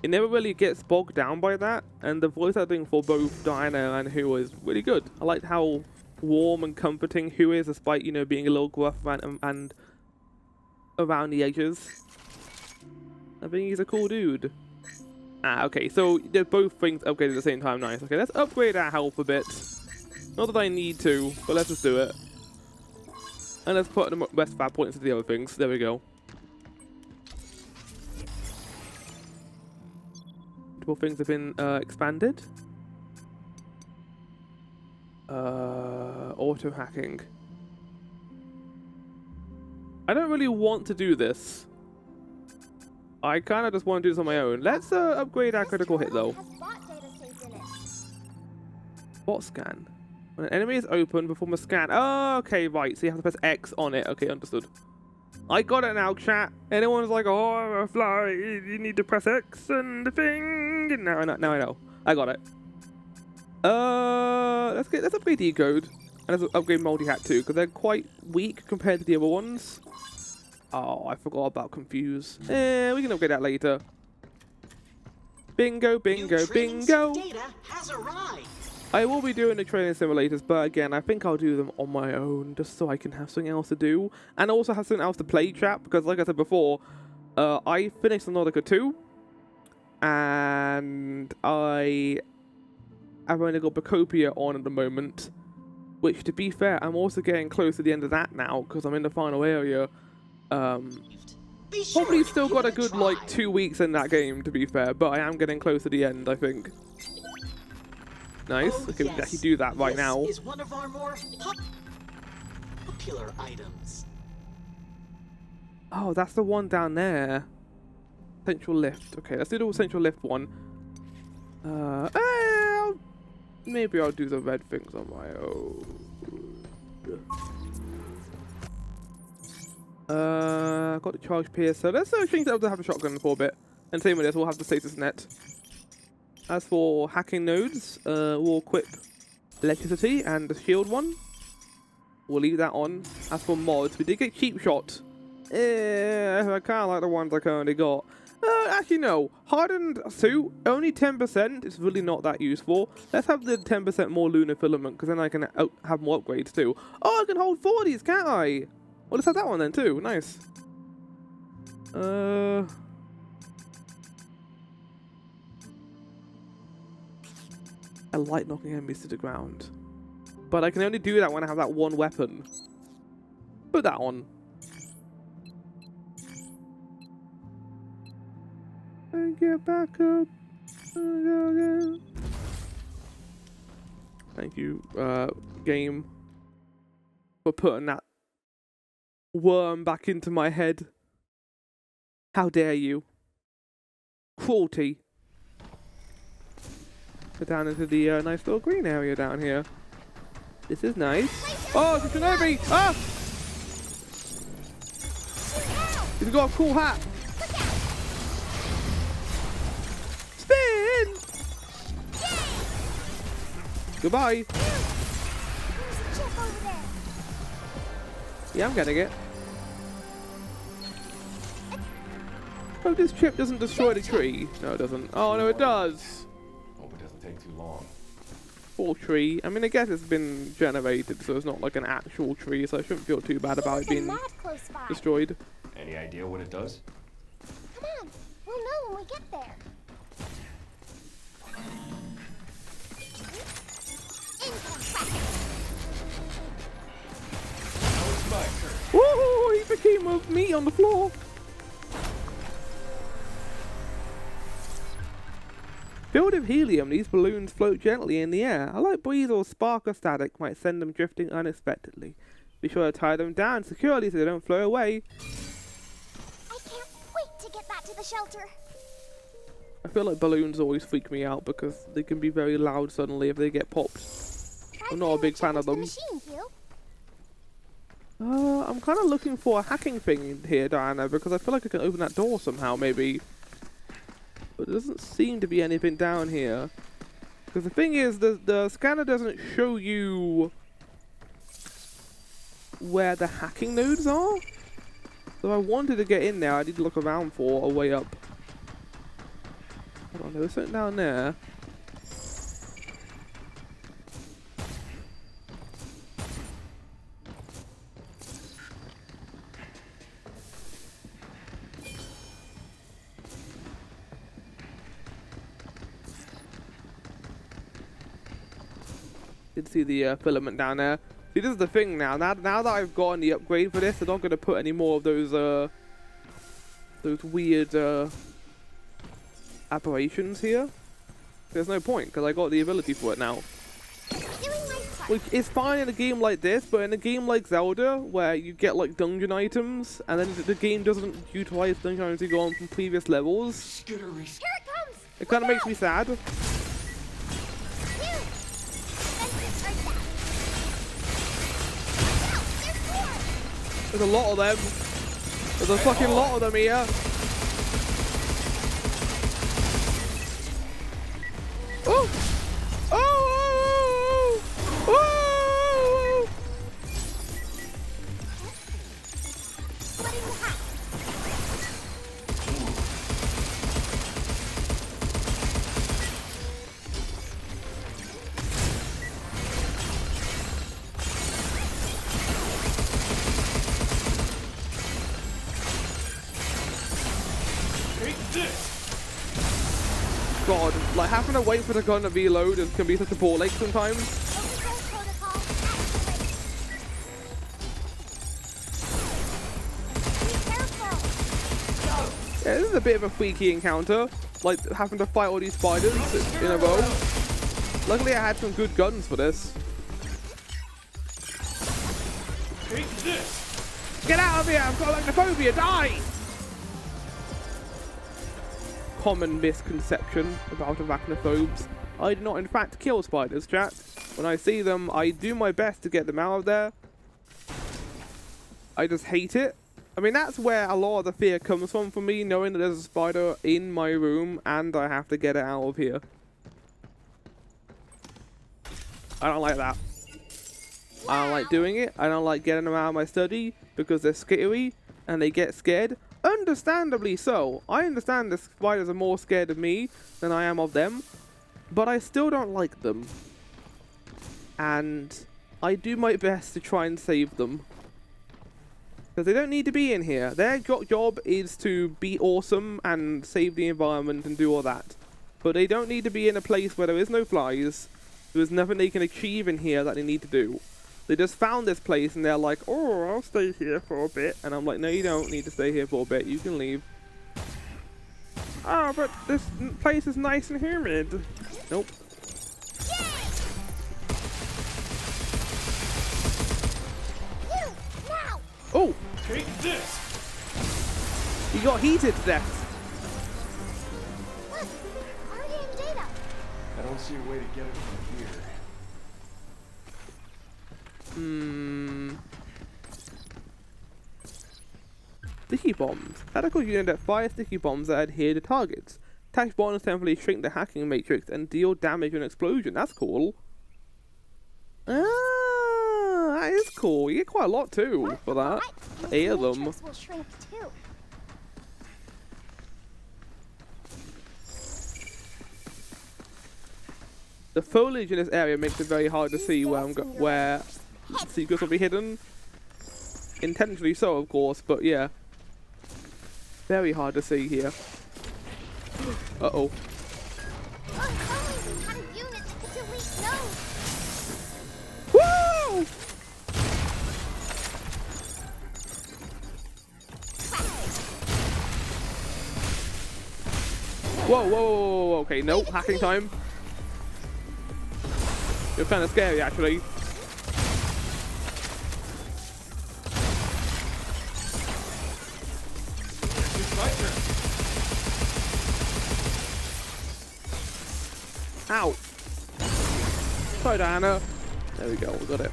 Speaker 1: it never really gets bogged down by that, and the voice acting for both Diana and Hugh is really good. I liked how warm and comforting Hugh is, despite, you know, being a little gruff and around the edges. I think he's a cool dude. Ah, okay, so they're both things upgraded at the same time. Nice. Okay, let's upgrade our health a bit. Not that I need to, but let's just do it. And let's put the rest of our points into the other things. There we go. Multiple things have been expanded. Auto hacking. I don't really want to do this. I kind of just want to do this on my own. Let's upgrade our critical hit though. Bot scan. When an enemy is open, perform a scan. Oh, okay, right. So you have to press X on it. Okay, understood. I got it now, chat. Anyone's like, oh, fly, you need to press X and the thing. Now I know. I got it. Let's upgrade decode. And let's upgrade multi-hack too, because they're quite weak compared to the other ones. Oh, I forgot about confuse. We can upgrade that later. Bingo, bingo, bingo.
Speaker 6: Data has arrived.
Speaker 1: I will be doing the training simulators, but again, I think I'll do them on my own, just so I can have something else to do. And also have something else to play, chat, because like I said before, I finished Nautica 2, and I have only got Bacopia on at the moment, which, to be fair, I'm also getting close to the end of that now, because I'm in the final area. Probably still got a good, like, 2 weeks in that game, to be fair, but I am getting close to the end, I think. Nice.
Speaker 6: Oh,
Speaker 1: Okay, we can actually do that right now.
Speaker 6: This is one of our more popular items.
Speaker 1: Oh, that's the one down there. Central lift. Okay, let's do the central lift one. Maybe I'll do the red things on my own. Got the charge pierce, so let's change it up to have a shotgun for a bit. And same with this, we'll have the status net. As for hacking nodes, we'll equip electricity and the shield one. We'll leave that on. As for mods, we did get cheap shot. I kind of like the ones I currently got. Actually no, hardened suit, only 10%. It's really not that useful. Let's have the 10% more lunar filament, because then I can have more upgrades too. Oh, I can hold 40s, can't I? Well, let's have that one then too. Nice. I like knocking enemies to the ground, but I can only do that when I have that one weapon. Put that on. get back up. Go again. Thank you, game, for putting that worm back into my head. How dare you? Cruelty. Go down into the nice little green area down here. This is nice. Oh, it's a Shinobi! Ah! He's got a cool hat. Spin! Goodbye.
Speaker 3: There's a chip over there.
Speaker 1: Yeah, I'm getting it. Oh, this chip doesn't destroy the tree. No, it doesn't. Oh, no, it does.
Speaker 2: Hope it doesn't take too long.
Speaker 1: Full tree. I mean, I guess it's been generated, so it's not like an actual tree, so I shouldn't feel too bad about it
Speaker 3: There's a
Speaker 1: being
Speaker 3: mod close by.
Speaker 1: destroyed.
Speaker 2: Any idea what it does?
Speaker 3: Come on, we'll know when we get there. Income tracker.
Speaker 2: Now it's my turn.
Speaker 1: Woohoo! He became of meat on the floor. Filled with helium, these balloons float gently in the air. A light breeze or spark of static might send them drifting unexpectedly. Be sure to tie them down securely so they don't float away.
Speaker 3: I can't wait to get back to the shelter.
Speaker 1: I feel like balloons always freak me out because they can be very loud suddenly if they get popped. I'm not a big fan of them.
Speaker 3: Machine, Hugh.
Speaker 1: I'm kind of looking for a hacking thing in here, Diana, because I feel like I can open that door somehow, maybe. But there doesn't seem to be anything down here. Because the thing is, the scanner doesn't show you where the hacking nodes are. So if I wanted to get in there, I need to look around for a way up. Hold on, there was something down there. Did see the filament down there. See, this is the thing now. Now that I've gotten the upgrade for this, I'm not going to put any more of those weird apparitions here. There's no point because I got the ability for it now.
Speaker 3: Doing my part.
Speaker 1: Which is fine in a game like this, but in a game like Zelda, where you get like dungeon items, and then the game doesn't utilize dungeon items you go on from previous levels,
Speaker 2: Skittery.
Speaker 3: Here it comes.
Speaker 1: it kind of makes me sad.
Speaker 3: Hugh. Fences are down. Now, there's more.
Speaker 1: There's a lot of them. There's a fucking lot of them here. Oh! Oh! Oh! Oh!
Speaker 3: Splitting the hat.
Speaker 2: Take this.
Speaker 1: God, like having to wait for the gun to reload can be such a ball ache sometimes.
Speaker 3: Overgrowth protocol activated. Be careful.
Speaker 1: Yeah, this is a bit of a freaky encounter, like having to fight all these spiders in a row. Luckily I had some good guns for this.
Speaker 2: Take this.
Speaker 1: Get out of here, I've got arachnophobia, die! Common misconception about arachnophobes. I do not in fact kill spiders, chat. When I see them, I do my best to get them out of there. I just hate it. I mean, that's where a lot of the fear comes from for me, knowing that there's a spider in my room and I have to get it out of here. I don't like that. I don't like doing it. I don't like getting them out of my study because they're scary and they get scared. Understandably so. I understand the spiders are more scared of me than I am of them, but I still don't like them. And I do my best to try and save them. Because they don't need to be in here. Their job is to be awesome and save the environment and do all that. But they don't need to be in a place where there is no flies. There's nothing they can achieve in here that they need to do. They just found this place and they're like, oh, I'll stay here for a bit. And I'm like, no, you don't need to stay here for a bit. You can leave. Oh, but this place is nice and humid. Nope.
Speaker 3: You, now!
Speaker 1: Oh,
Speaker 2: Take this!
Speaker 1: he got heated to death.
Speaker 3: Look, Arya and Data.
Speaker 2: I don't see a way to get it from here.
Speaker 1: Sticky bombs. Tactical unit that fires sticky bombs that adhere to targets. Attack bombs temporarily shrink the hacking matrix and deal damage on explosion. That's cool. Ah, that is cool. You get quite a lot too for that. 8 of them.
Speaker 3: Matrix will shrink too.
Speaker 1: The foliage in this area makes it very hard to see where secrets will be hidden. Intentionally so, of course, but yeah. Very hard to see here. Uh-oh.
Speaker 3: If only we had a unit that could delete nodes.
Speaker 1: Woo! Whoa, whoa, whoa, whoa, okay, no, hacking time. You're kind of scary, actually.
Speaker 2: It's my turn.
Speaker 1: Ow. Sorry, Diana. There we go, we got it.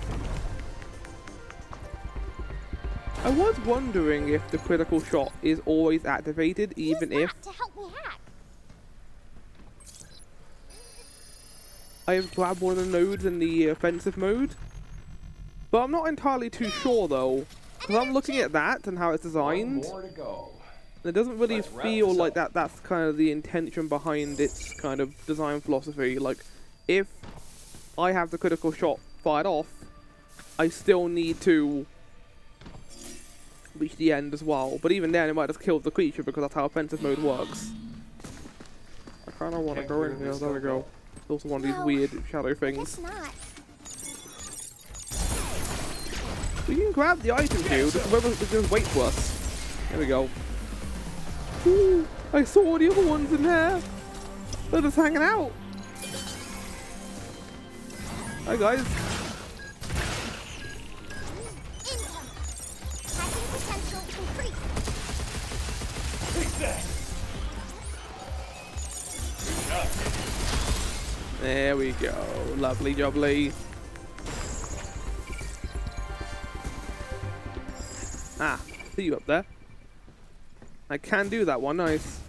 Speaker 1: I was wondering if the critical shot is always activated, even
Speaker 3: Use
Speaker 1: if
Speaker 3: that to help me hack.
Speaker 1: I've grabbed one of the nodes in the offensive mode. But I'm not entirely too sure though. Because I'm looking at that and how it's designed.
Speaker 2: One more to go.
Speaker 1: And it doesn't really
Speaker 2: Let's wrap
Speaker 1: feel
Speaker 2: this
Speaker 1: like
Speaker 2: up.
Speaker 1: that's kind of the intention behind its kind of design philosophy. Like, if I have the critical shot fired off, I still need to reach the end as well. But even then, it might just kill the creature because that's how offensive mode works. I kind of want to
Speaker 2: Can't
Speaker 1: go in
Speaker 2: clear
Speaker 1: here.
Speaker 2: this
Speaker 1: There we
Speaker 2: stuff
Speaker 1: go.
Speaker 2: up.
Speaker 1: It's also one of these
Speaker 3: No,
Speaker 1: weird shadow
Speaker 3: I
Speaker 1: things.
Speaker 3: guess not.
Speaker 1: We can grab the item shield. Just wait for us. There we go. Ooh, I saw the other ones in there. They're just hanging out. Hi guys.
Speaker 3: Income. Hacking potential complete.
Speaker 2: Take that!
Speaker 1: There we go. Lovely jubbly. Ah, see you up there. I can do that one, nice.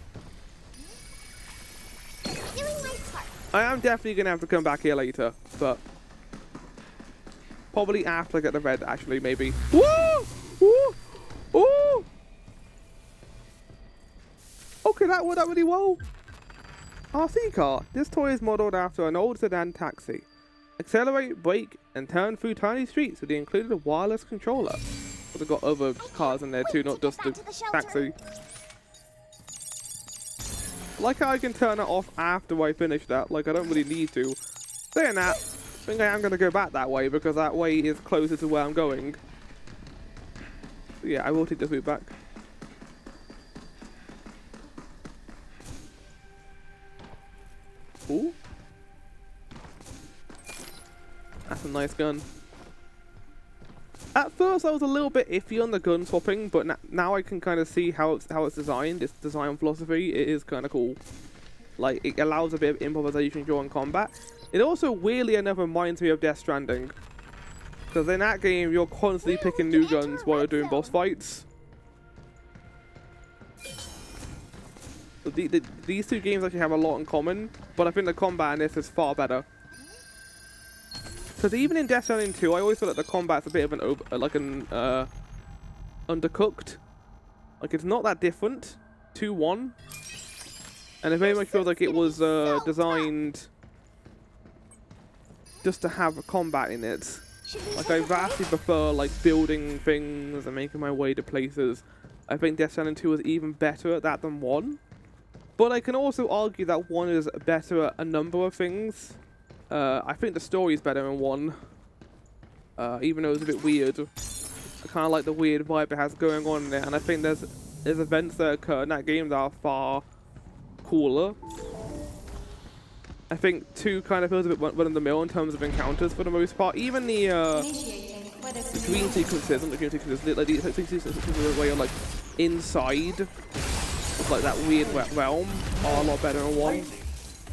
Speaker 3: Doing my part.
Speaker 1: I am definitely going to have to come back here later, but probably after I get the red, actually, maybe. Woo! Woo! Woo! Okay, that worked out really well. RC car. This toy is modeled after an old sedan taxi. Accelerate, brake, and turn through tiny streets with the included wireless controller. But they've got other cars in there too, not just the taxi. Like how I can turn it off after I finish that, like I don't really need to. Saying that, I think I am going to go back that way because that way is closer to where I'm going. So yeah, I will take this route back. Ooh. That's a nice gun. At first I was a little bit iffy on the gun swapping, but now I can kind of see how it's designed. Its design philosophy, it is kind of cool. Like, it allows a bit of improvisation during combat. It also, weirdly enough, reminds me of Death Stranding. Because in that game, you're constantly picking new guns while you're doing boss fights. So these two games actually have a lot in common, but I think the combat in this is far better. Because even in Death Stranding 2, I always feel like the combat's a bit of an undercooked. Like, it's not that different. 2-1. And it very much feels like it was designed just to have a combat in it. Like, I vastly prefer, like, building things and making my way to places. I think Death Stranding 2 is even better at that than 1. But I can also argue that 1 is better at a number of things. I think the story is better in 1. Even though it's a bit weird. I kind of like the weird vibe it has going on in there. And I think there's events that occur in that game that are far cooler. I think 2 kind of feels a bit run of the mill in terms of encounters for the most part. Even the
Speaker 4: Initiating weather
Speaker 1: dream
Speaker 4: simulation.
Speaker 1: sequences, not the dream sequences, like the sequences where you're like inside of like that weird realm are a lot better than 1.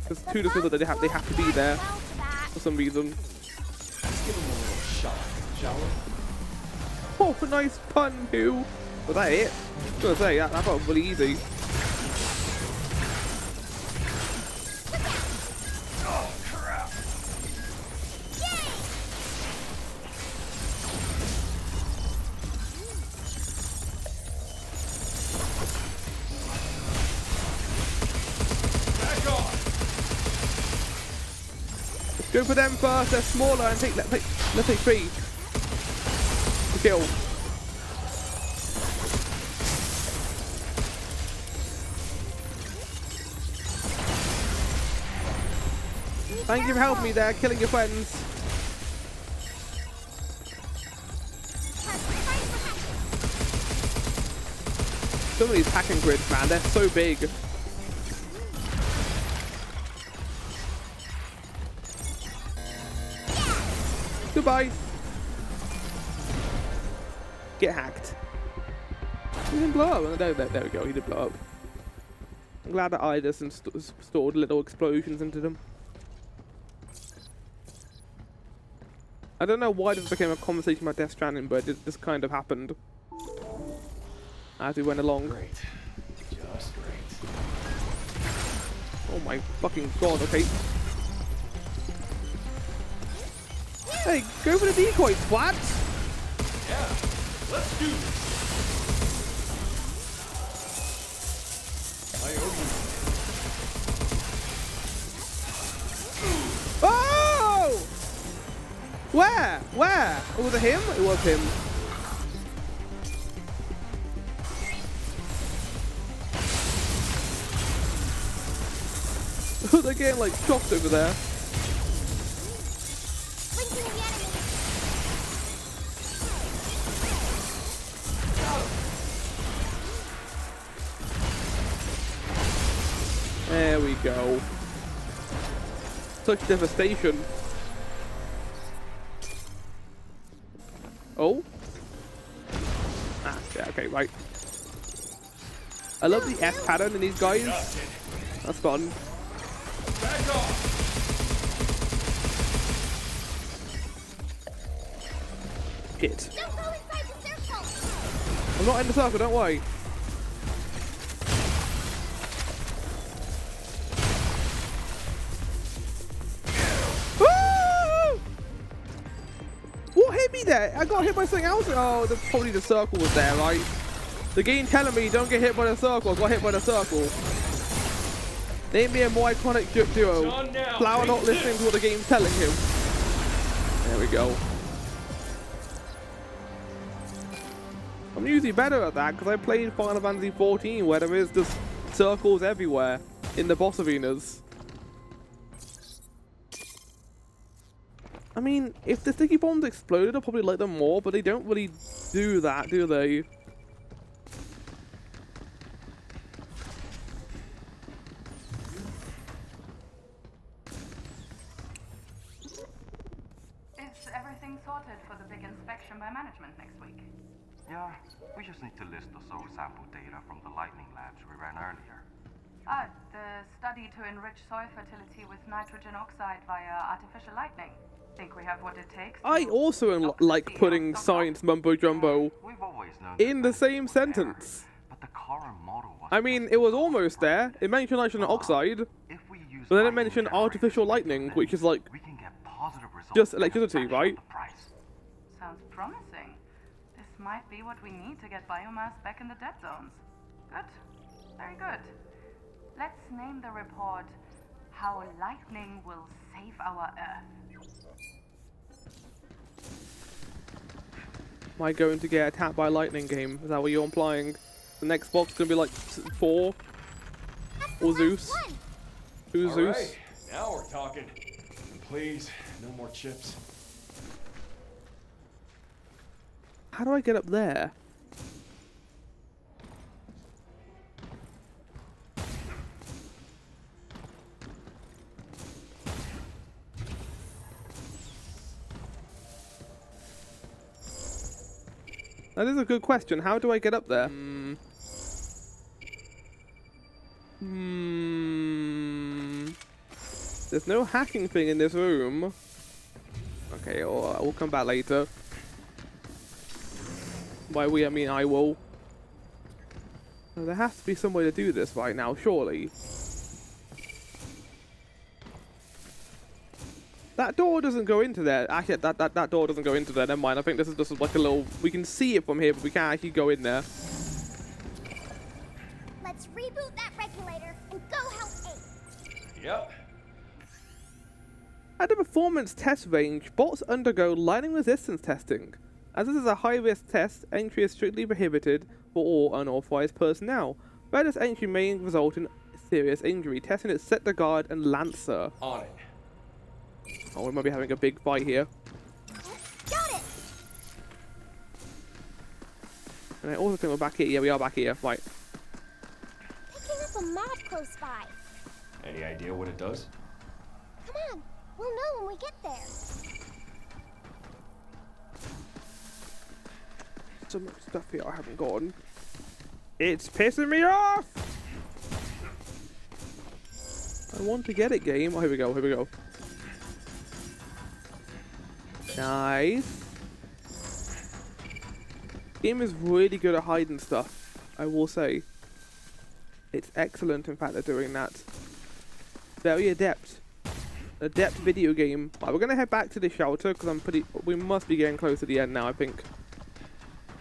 Speaker 1: Because 2 just feels like they have to be there for some reason.
Speaker 2: Let's give him a little shot, shall we?
Speaker 1: Oh, nice pun, Hugh. Was that it? I was gonna say, that felt really easy.
Speaker 2: Oh, crap. Back off.
Speaker 1: Go for them first, they're smaller, and let's take 3. To kill. Thank you for helping me there, killing your friends. Some of these hacking grids, man, they're so big. Goodbye. Get hacked. He didn't blow up. There we go, he did blow up. I'm glad that I just stored little explosions into them. I don't know why this became a conversation about Death Stranding, but it just kind of happened as we went along.
Speaker 2: Great. Just great.
Speaker 1: Oh my fucking god, okay. Hey, go for the decoy, twat!
Speaker 2: Yeah, let's do this. I owe you.
Speaker 1: Oh! Where? Where? Oh, was it him? It was him. They're getting like shocked over there.
Speaker 3: Linking the enemy.
Speaker 1: There we go. Such devastation. Oh? Ah, yeah, okay, right. I love the S pattern in these guys. That's fun.
Speaker 2: Back off.
Speaker 1: Hit.
Speaker 3: Don't go inside the circle.
Speaker 1: I'm not in the circle, don't worry. Woo! What hit me there? I got hit by something else. Oh, probably the circle was there, right? The game telling me don't get hit by the circle. I got hit by the circle. Name me a more iconic duo. Flower not listening to what the game's telling him. There we go. I'm usually better at that because I played Final Fantasy 14 where there is just circles everywhere in the boss arenas. I mean, if the sticky bombs exploded, I'd probably like them more, but they don't really do that, do they?
Speaker 7: Is everything sorted for the big inspection by management next week?
Speaker 8: Yeah, we just need to list the soil sample data from the lightning labs we ran earlier.
Speaker 7: The study to enrich soil fertility with nitrogen oxide via artificial lightning. Think we have what it takes?
Speaker 1: I also like putting science mumbo jumbo
Speaker 8: We've always known
Speaker 1: in the
Speaker 8: that
Speaker 1: same
Speaker 8: was error,
Speaker 1: sentence.
Speaker 8: but the current model was
Speaker 1: I mean, it was almost there. It mentioned nitrogen oxide,
Speaker 8: if we use
Speaker 1: but then it
Speaker 8: lightning
Speaker 1: mentioned
Speaker 8: generators
Speaker 1: artificial lightning, which is like
Speaker 8: we can get positive results
Speaker 1: just
Speaker 8: at a
Speaker 1: electricity,
Speaker 8: fraction of
Speaker 1: right?
Speaker 8: the price.
Speaker 7: Sounds promising. This might be what we need to get biomass back in the dead zones. Good. Very good. Let's name the report How Lightning Will Save Our Earth.
Speaker 1: Am I going to get attacked by lightning game? Is that what you're implying? The next box gonna be like 4? Or Zeus? Who's
Speaker 2: All
Speaker 1: Zeus?
Speaker 2: right, now we're talking. And please, no more chips.
Speaker 1: How do I get up there? That is a good question. How do I get up there? There's no hacking thing in this room. Okay, we'll come back later. By we, I mean I will. Well, there has to be some way to do this right now, surely. That door doesn't go into there. Actually, that door doesn't go into there. Never mind. I think this is just like a little... We can see it from here, but we can't actually go in there.
Speaker 3: Let's reboot that regulator and go help Ace.
Speaker 2: Yep.
Speaker 1: At the performance test range, bots undergo lightning resistance testing. As this is a high-risk test, entry is strictly prohibited for all unauthorized personnel. Reckless entry may result in serious injury. Testing is Set the Guard and Lancer.
Speaker 2: On it.
Speaker 1: Oh, we might be having a big fight here.
Speaker 3: Got it!
Speaker 1: And I also think we're back here. Yeah, we are back here. Right.
Speaker 3: Picking up a mod close by.
Speaker 2: Any idea what it does?
Speaker 3: Come on, we'll know when we get there.
Speaker 1: So much stuff here I haven't gotten. It's pissing me off! I want to get it, game. Oh, here we go. Here we go. Nice. Game is really good at hiding stuff, I will say. It's excellent, in fact, at doing that. Very adept. Adept video game. Right, we're gonna head back to the shelter because we must be getting close to the end now, I think.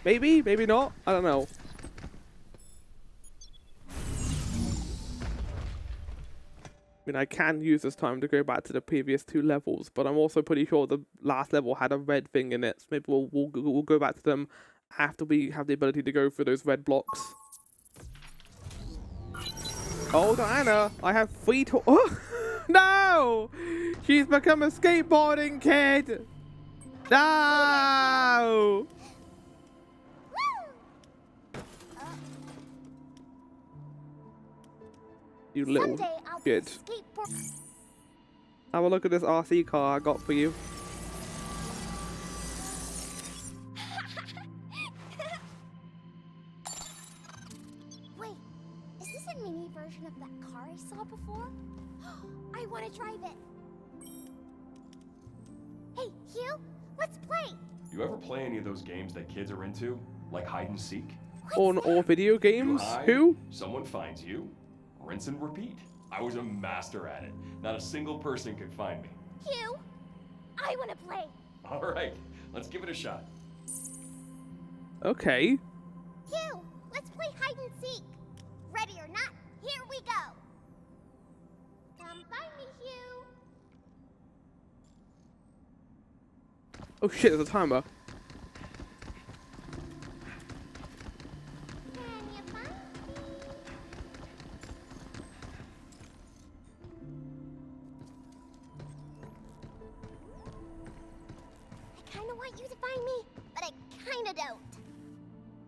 Speaker 1: Maybe, maybe not. I don't know. I mean, I can use this time to go back to the previous 2 levels, but I'm also pretty sure the last level had a red thing in it. So maybe we'll go back to them after we have the ability to go through those red blocks. Oh, Diana, I have 3 Oh, no! She's become a skateboarding kid! No! You little
Speaker 3: Someday I'll be a
Speaker 1: shit.
Speaker 3: skateboard.
Speaker 1: Have a look at this RC car I got for you.
Speaker 3: Wait, is this a mini version of that car I saw before? I want to drive it. Hey, Hugh, let's play.
Speaker 2: You ever play any of those games that kids are into? Like hide and seek?
Speaker 1: Or video
Speaker 2: You
Speaker 1: games?
Speaker 2: hide,
Speaker 1: Who?
Speaker 2: someone finds you, rinse and repeat. I was a master at it. Not a single person could find me.
Speaker 3: Hugh, I want to play.
Speaker 2: All right, let's give it a shot.
Speaker 1: Okay.
Speaker 3: Hugh, let's play hide and seek. Ready or not, here we go. Come find me, Hugh.
Speaker 1: Oh shit, there's a timer.
Speaker 3: Can you find me? I kind of want you to find me, but I kind of don't.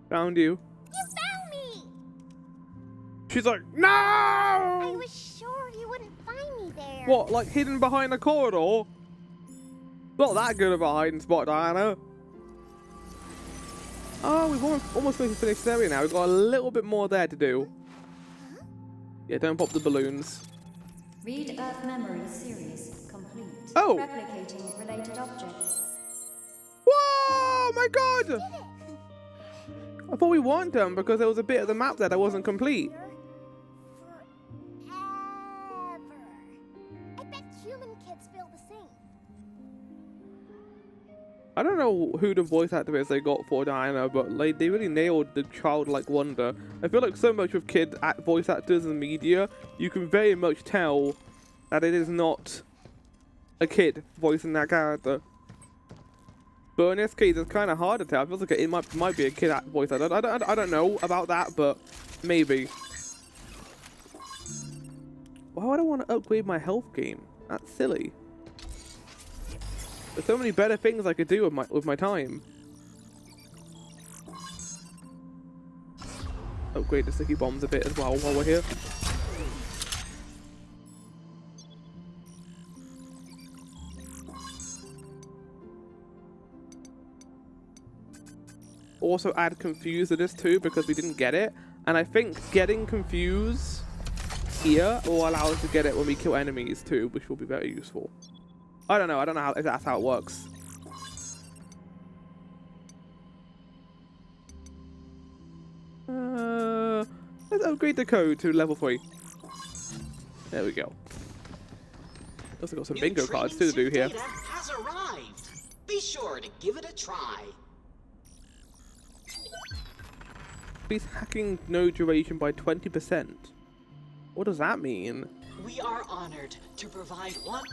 Speaker 1: Found you.
Speaker 3: You found me!
Speaker 1: She's like, no!
Speaker 3: I was sure you wouldn't find me there.
Speaker 1: What, like hidden behind a corridor? Not that good of a hiding spot, Diana. Oh, we've almost finished this area now. We've got a little bit more there to do. Yeah, don't pop the balloons.
Speaker 4: Read Earth Memory Series complete.
Speaker 1: Oh.
Speaker 4: Replicating related objects.
Speaker 1: Whoa, my god!
Speaker 3: Did it?
Speaker 1: I thought we weren't done because there was a bit of the map there that wasn't complete.
Speaker 3: Forever. I bet human kids feel the same.
Speaker 1: I don't know who the voice actor is they got for Diana, but like they really nailed the childlike wonder. I feel like so much with voice actors and media, you can very much tell that it is not a kid voicing that character. But in this case, it's kind of hard to tell. I feel like it might be a kid voice actor. I don't know about that, but maybe. Why would I want to upgrade my health game? That's silly. There's so many better things I could do with my time. Upgrade the sticky bombs a bit as well while we're here. also add confuse to this too because we didn't get it. And I think getting confuse here will allow us to get it when we kill enemies too, which will be very useful. I don't know how, if that's how it works. Let's upgrade the code to level 3. There we go. Also got some bingo cards too to do here.
Speaker 6: Data has arrived. Be sure to give it a try.
Speaker 1: Increase hacking node duration by 20%. What does that mean?
Speaker 6: We are honored to provide one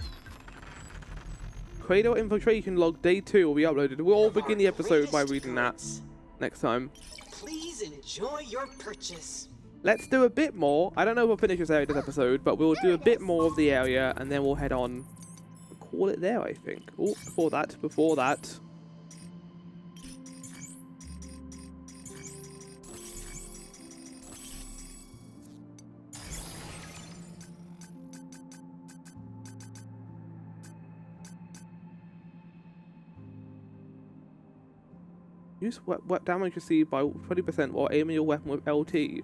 Speaker 1: Cradle infiltration log day 2 will be uploaded. We'll all
Speaker 6: of our
Speaker 1: begin the episode by
Speaker 6: greatest
Speaker 1: reading that
Speaker 6: goods.
Speaker 1: next time.
Speaker 6: Please enjoy your purchase.
Speaker 1: Let's do a bit more. I don't know if we'll finish this area this episode, but we'll do a bit more of the area and then we'll head on and call it there, I think. Oh, before that. Use wet damage received by 20% while aiming your weapon with LT.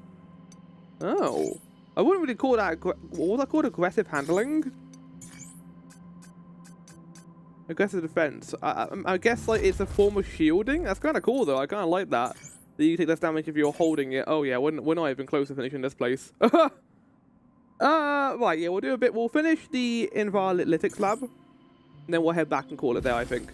Speaker 1: Oh. I wouldn't really call that... What was that called? Aggressive handling? Aggressive defense. I guess like it's a form of shielding? That's kind of cool though. I kind of like that. That you take less damage if you're holding it. Oh yeah, we're not even close to finishing this place. Right, yeah, we'll do a bit. We'll finish the Invalytics lab. And then we'll head back and call it there, I think.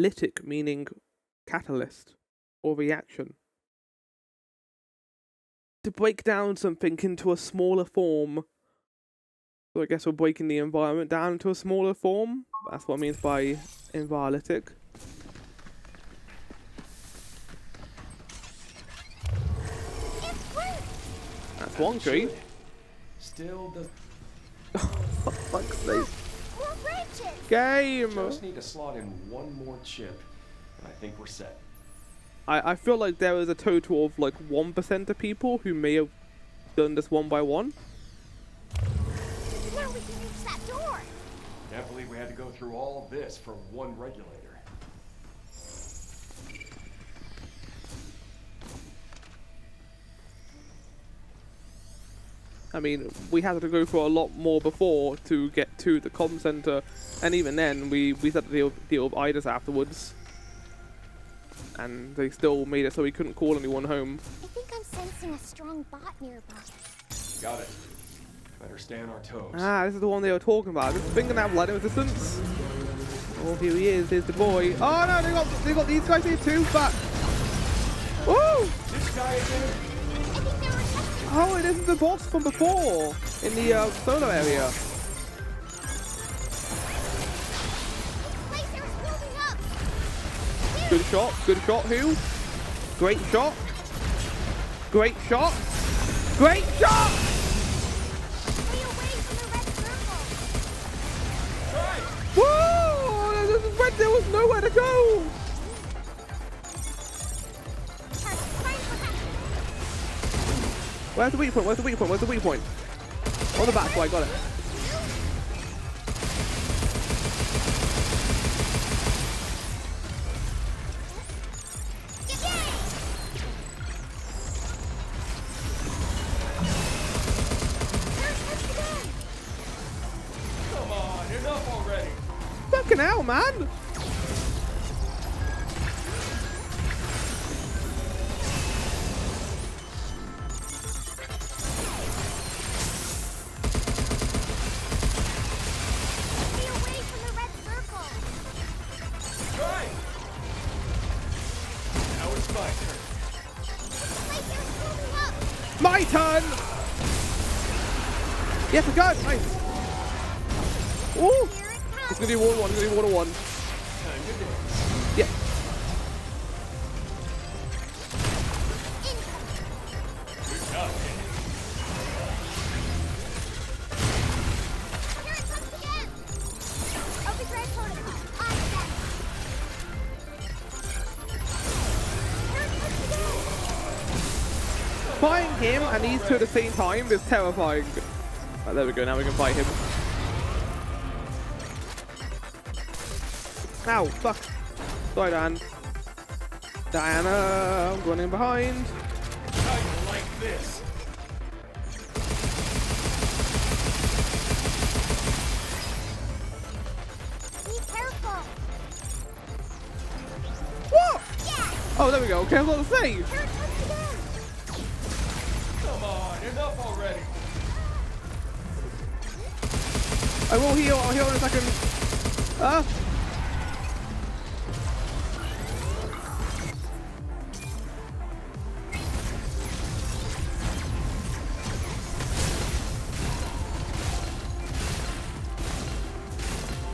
Speaker 1: Lytic meaning catalyst or reaction. To break down something into a smaller form. So I guess we're breaking the environment down into a smaller form. That's what it means by Invalytic. That's one tree.
Speaker 2: Still does.
Speaker 1: For fuck's sake.
Speaker 3: More branches!
Speaker 1: Game!
Speaker 2: Just need to slot in one more chip, and I think we're set.
Speaker 1: I feel like there is a total of like 1% of people who may have done this one by one.
Speaker 3: Now we can reach that door!
Speaker 2: Can't believe we had to go through all this for one regulator.
Speaker 1: I mean, we had to go for a lot more before to get to the comm center, and even then, we had to deal with IDAs afterwards. And they still made it so we couldn't call anyone home.
Speaker 3: I think I'm sensing a strong bot nearby.
Speaker 2: Got it. Better stay on our toes.
Speaker 1: Ah, this is the one they were talking about. This fingernail blood resistance. Oh, here he is. Here's the boy. Oh no, they got these guys here too. But woo!
Speaker 2: This guy again?
Speaker 3: I think they were testing.
Speaker 1: Oh, this is the boss from before in the solar area.
Speaker 3: Lasers moving up!
Speaker 1: Good shot, Hugh. Great shot. Great shot. Great shot!
Speaker 3: Stay away from the red circle!
Speaker 1: Whoa! There was nowhere to go! Where's the weak point? Where's the weak point? Where's the weak point? On the back, oh, I got it.
Speaker 2: Come on, enough already.
Speaker 1: Fucking hell, man!
Speaker 3: Stay away from the red circle!
Speaker 2: Right. Now it's my turn.
Speaker 3: Lasers moving up!
Speaker 1: My turn! Yes, we got it! Nice! Ooh!
Speaker 3: Here it
Speaker 1: It's
Speaker 3: comes!
Speaker 1: gonna be 1-1, it's gonna be 1-1.
Speaker 2: Time to dance.
Speaker 1: Yeah.
Speaker 2: Good job, kid.
Speaker 3: Here it comes again! Overdrive protocol. On deck. Here it comes again!
Speaker 1: Fighting him and these two at the same time is terrifying. Right, there we go, now we can fight him. Ow, fuck. Sorry, Dan. Diana, I'm running behind.
Speaker 2: How you like this?
Speaker 3: Be careful.
Speaker 1: What?
Speaker 3: Yeah.
Speaker 1: Oh, there we go. Okay, I was going to say.
Speaker 3: Here it comes again.
Speaker 2: Come on, enough already.
Speaker 1: I will heal. I'll heal in a second.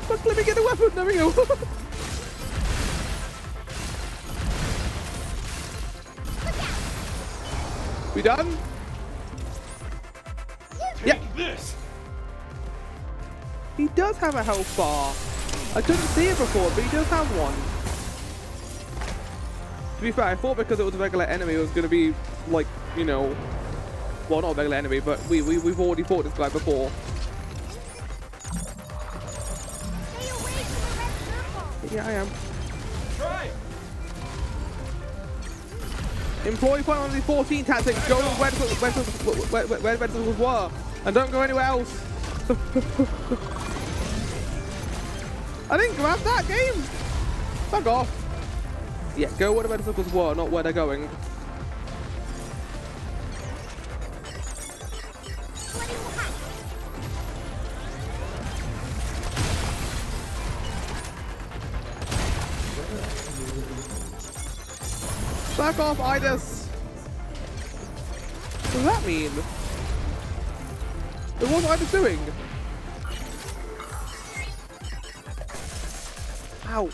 Speaker 1: Fuck, let me get the weapon. There we go. We done? Yep.
Speaker 2: Take this.
Speaker 1: He does have a health bar. I couldn't see it before, but he does have one. To be fair, I thought because it was a regular enemy, it was going to be like, you know, well, not a regular enemy, but we've already fought this guy before.
Speaker 3: Stay away from the red circle.
Speaker 1: Yeah, I am.
Speaker 2: Try.
Speaker 1: Employ point on the 14 tactics. Go where red circles were, and don't go anywhere else. I didn't grab that game. Fuck off. Yeah, go where the red circles were, not where they're going.
Speaker 3: What do you have?
Speaker 1: Back off, Idis! What does that mean? What was Idis doing? Ow.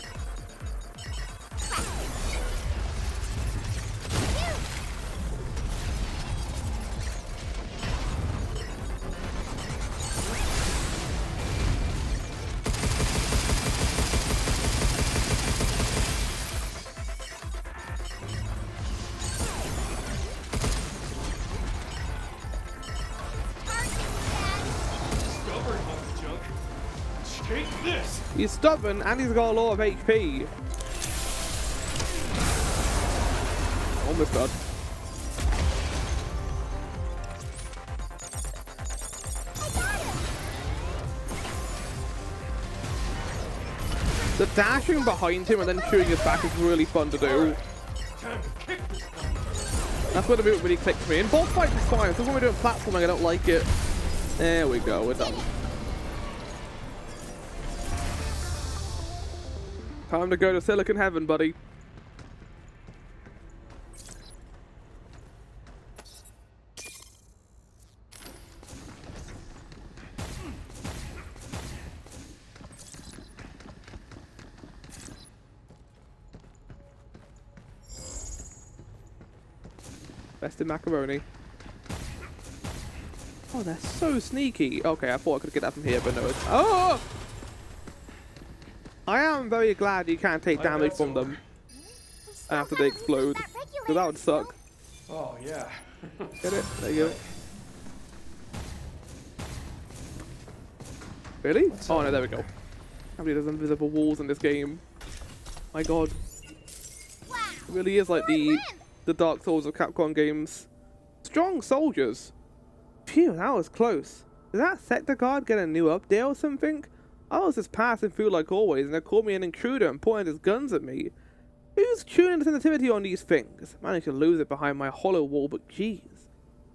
Speaker 2: Stubborn hunk junk. Take this.
Speaker 1: He's stubborn and he's got a lot of HP. Almost done. The dashing behind him and then shooting his back is really fun to do.
Speaker 2: Time to kick this.
Speaker 1: That's where the move really clicked for me. In boss fights is fine. It's just when we're doing platforming I don't like it. There we go, we're done. Time to go to Silicon Heaven, buddy. Best in macaroni. Oh, they're so sneaky. Okay, I thought I could get that from here, but no. It's... Oh! I am very glad you can't take damage from them after they explode. Because that would suck.
Speaker 2: Oh yeah.
Speaker 1: Get it? There you go. Really? Oh no, there we go. How many there's invisible walls in this game? My god. It really is like the Dark Souls of Capcom games. Strong soldiers. Phew, that was close. Did that sector guard get a new update or something? I was just passing through like always and they called me an intruder and pointed his guns at me. Who's tuning the sensitivity on these things? Managed to lose it behind my hollow wall, but jeez.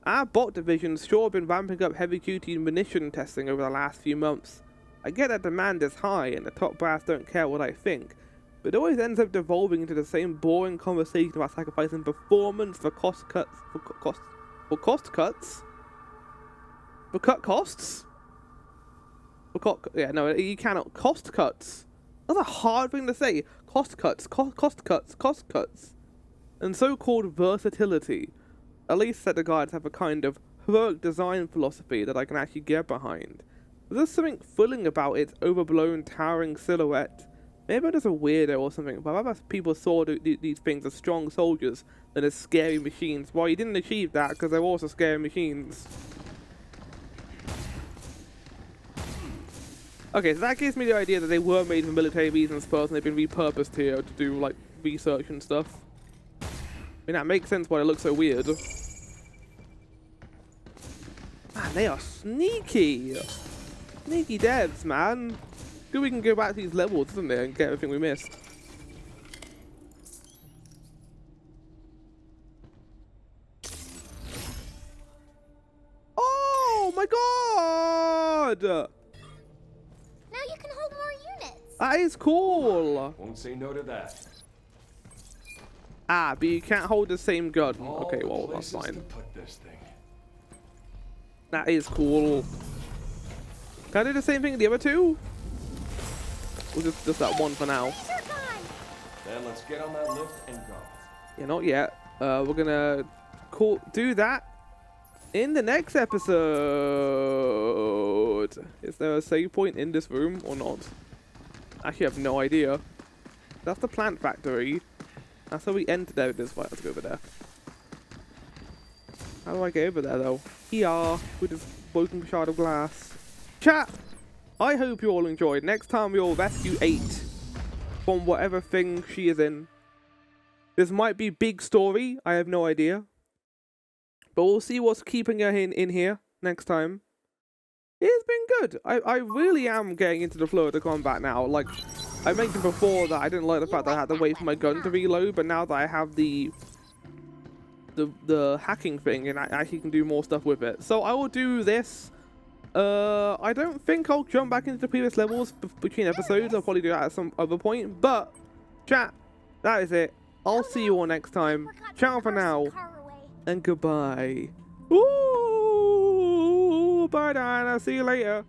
Speaker 1: Our bot division's sure been ramping up heavy-duty munition testing over the last few months. I get that demand is high and the top brass don't care what I think, but it always ends up devolving into the same boring conversation about sacrificing performance for cost cuts. For cost cuts? For cut costs? Yeah, no, you cannot. Cost cuts. That's a hard thing to say. Cost cuts, cost cuts. And so-called versatility. At least set the guards have a kind of heroic design philosophy that I can actually get behind. There's something thrilling about its overblown, towering silhouette. Maybe I'm just a weirdo or something, but I've had people saw these things as strong soldiers than as scary machines. Well, you didn't achieve that because they're also scary machines. Okay, so that gives me the idea that they were made for military reasons first, and they've been repurposed here to do like research and stuff. I mean, that makes sense why it looks so weird. Man, they are sneaky. Sneaky devs, man. Good we can go back to these levels, isn't it, and get everything we missed. Oh my god!
Speaker 3: Now you can hold more units.
Speaker 1: That is cool.
Speaker 2: Won't say no to that.
Speaker 1: Ah, but you can't hold the same gun.
Speaker 2: All
Speaker 1: Okay,
Speaker 2: the
Speaker 1: well, that's
Speaker 2: places
Speaker 1: fine.
Speaker 2: to put this thing.
Speaker 1: That is cool. Can I do the same thing with the other two? Or just that one for now?
Speaker 3: They're gone.
Speaker 2: Then let's get on that lift and go.
Speaker 1: Yeah, not yet. We're gonna do that in the next episode. Is there a save point in this room or not? Actually, I have no idea. That's the plant factory. That's how we entered there. This way. Let's go over there. How do I get over there though? Here with this broken shard of glass. Chat. I hope you all enjoyed. Next time we will rescue 8 from whatever thing she is in. This might be big story. I have no idea. But we'll see what's keeping her in here next time. It's been good. I really am getting into the flow of the combat now. Like, I mentioned before that I didn't like the fact that I had to wait for my gun to reload, but now that I have the hacking thing and I actually can do more stuff with it. So I will do this. I don't think I'll jump back into the previous levels between episodes. I'll probably do that at some other point. But, chat, that is it. I'll see you all next time. Ciao for now. And goodbye. Ooh, bye, Diana. See you later.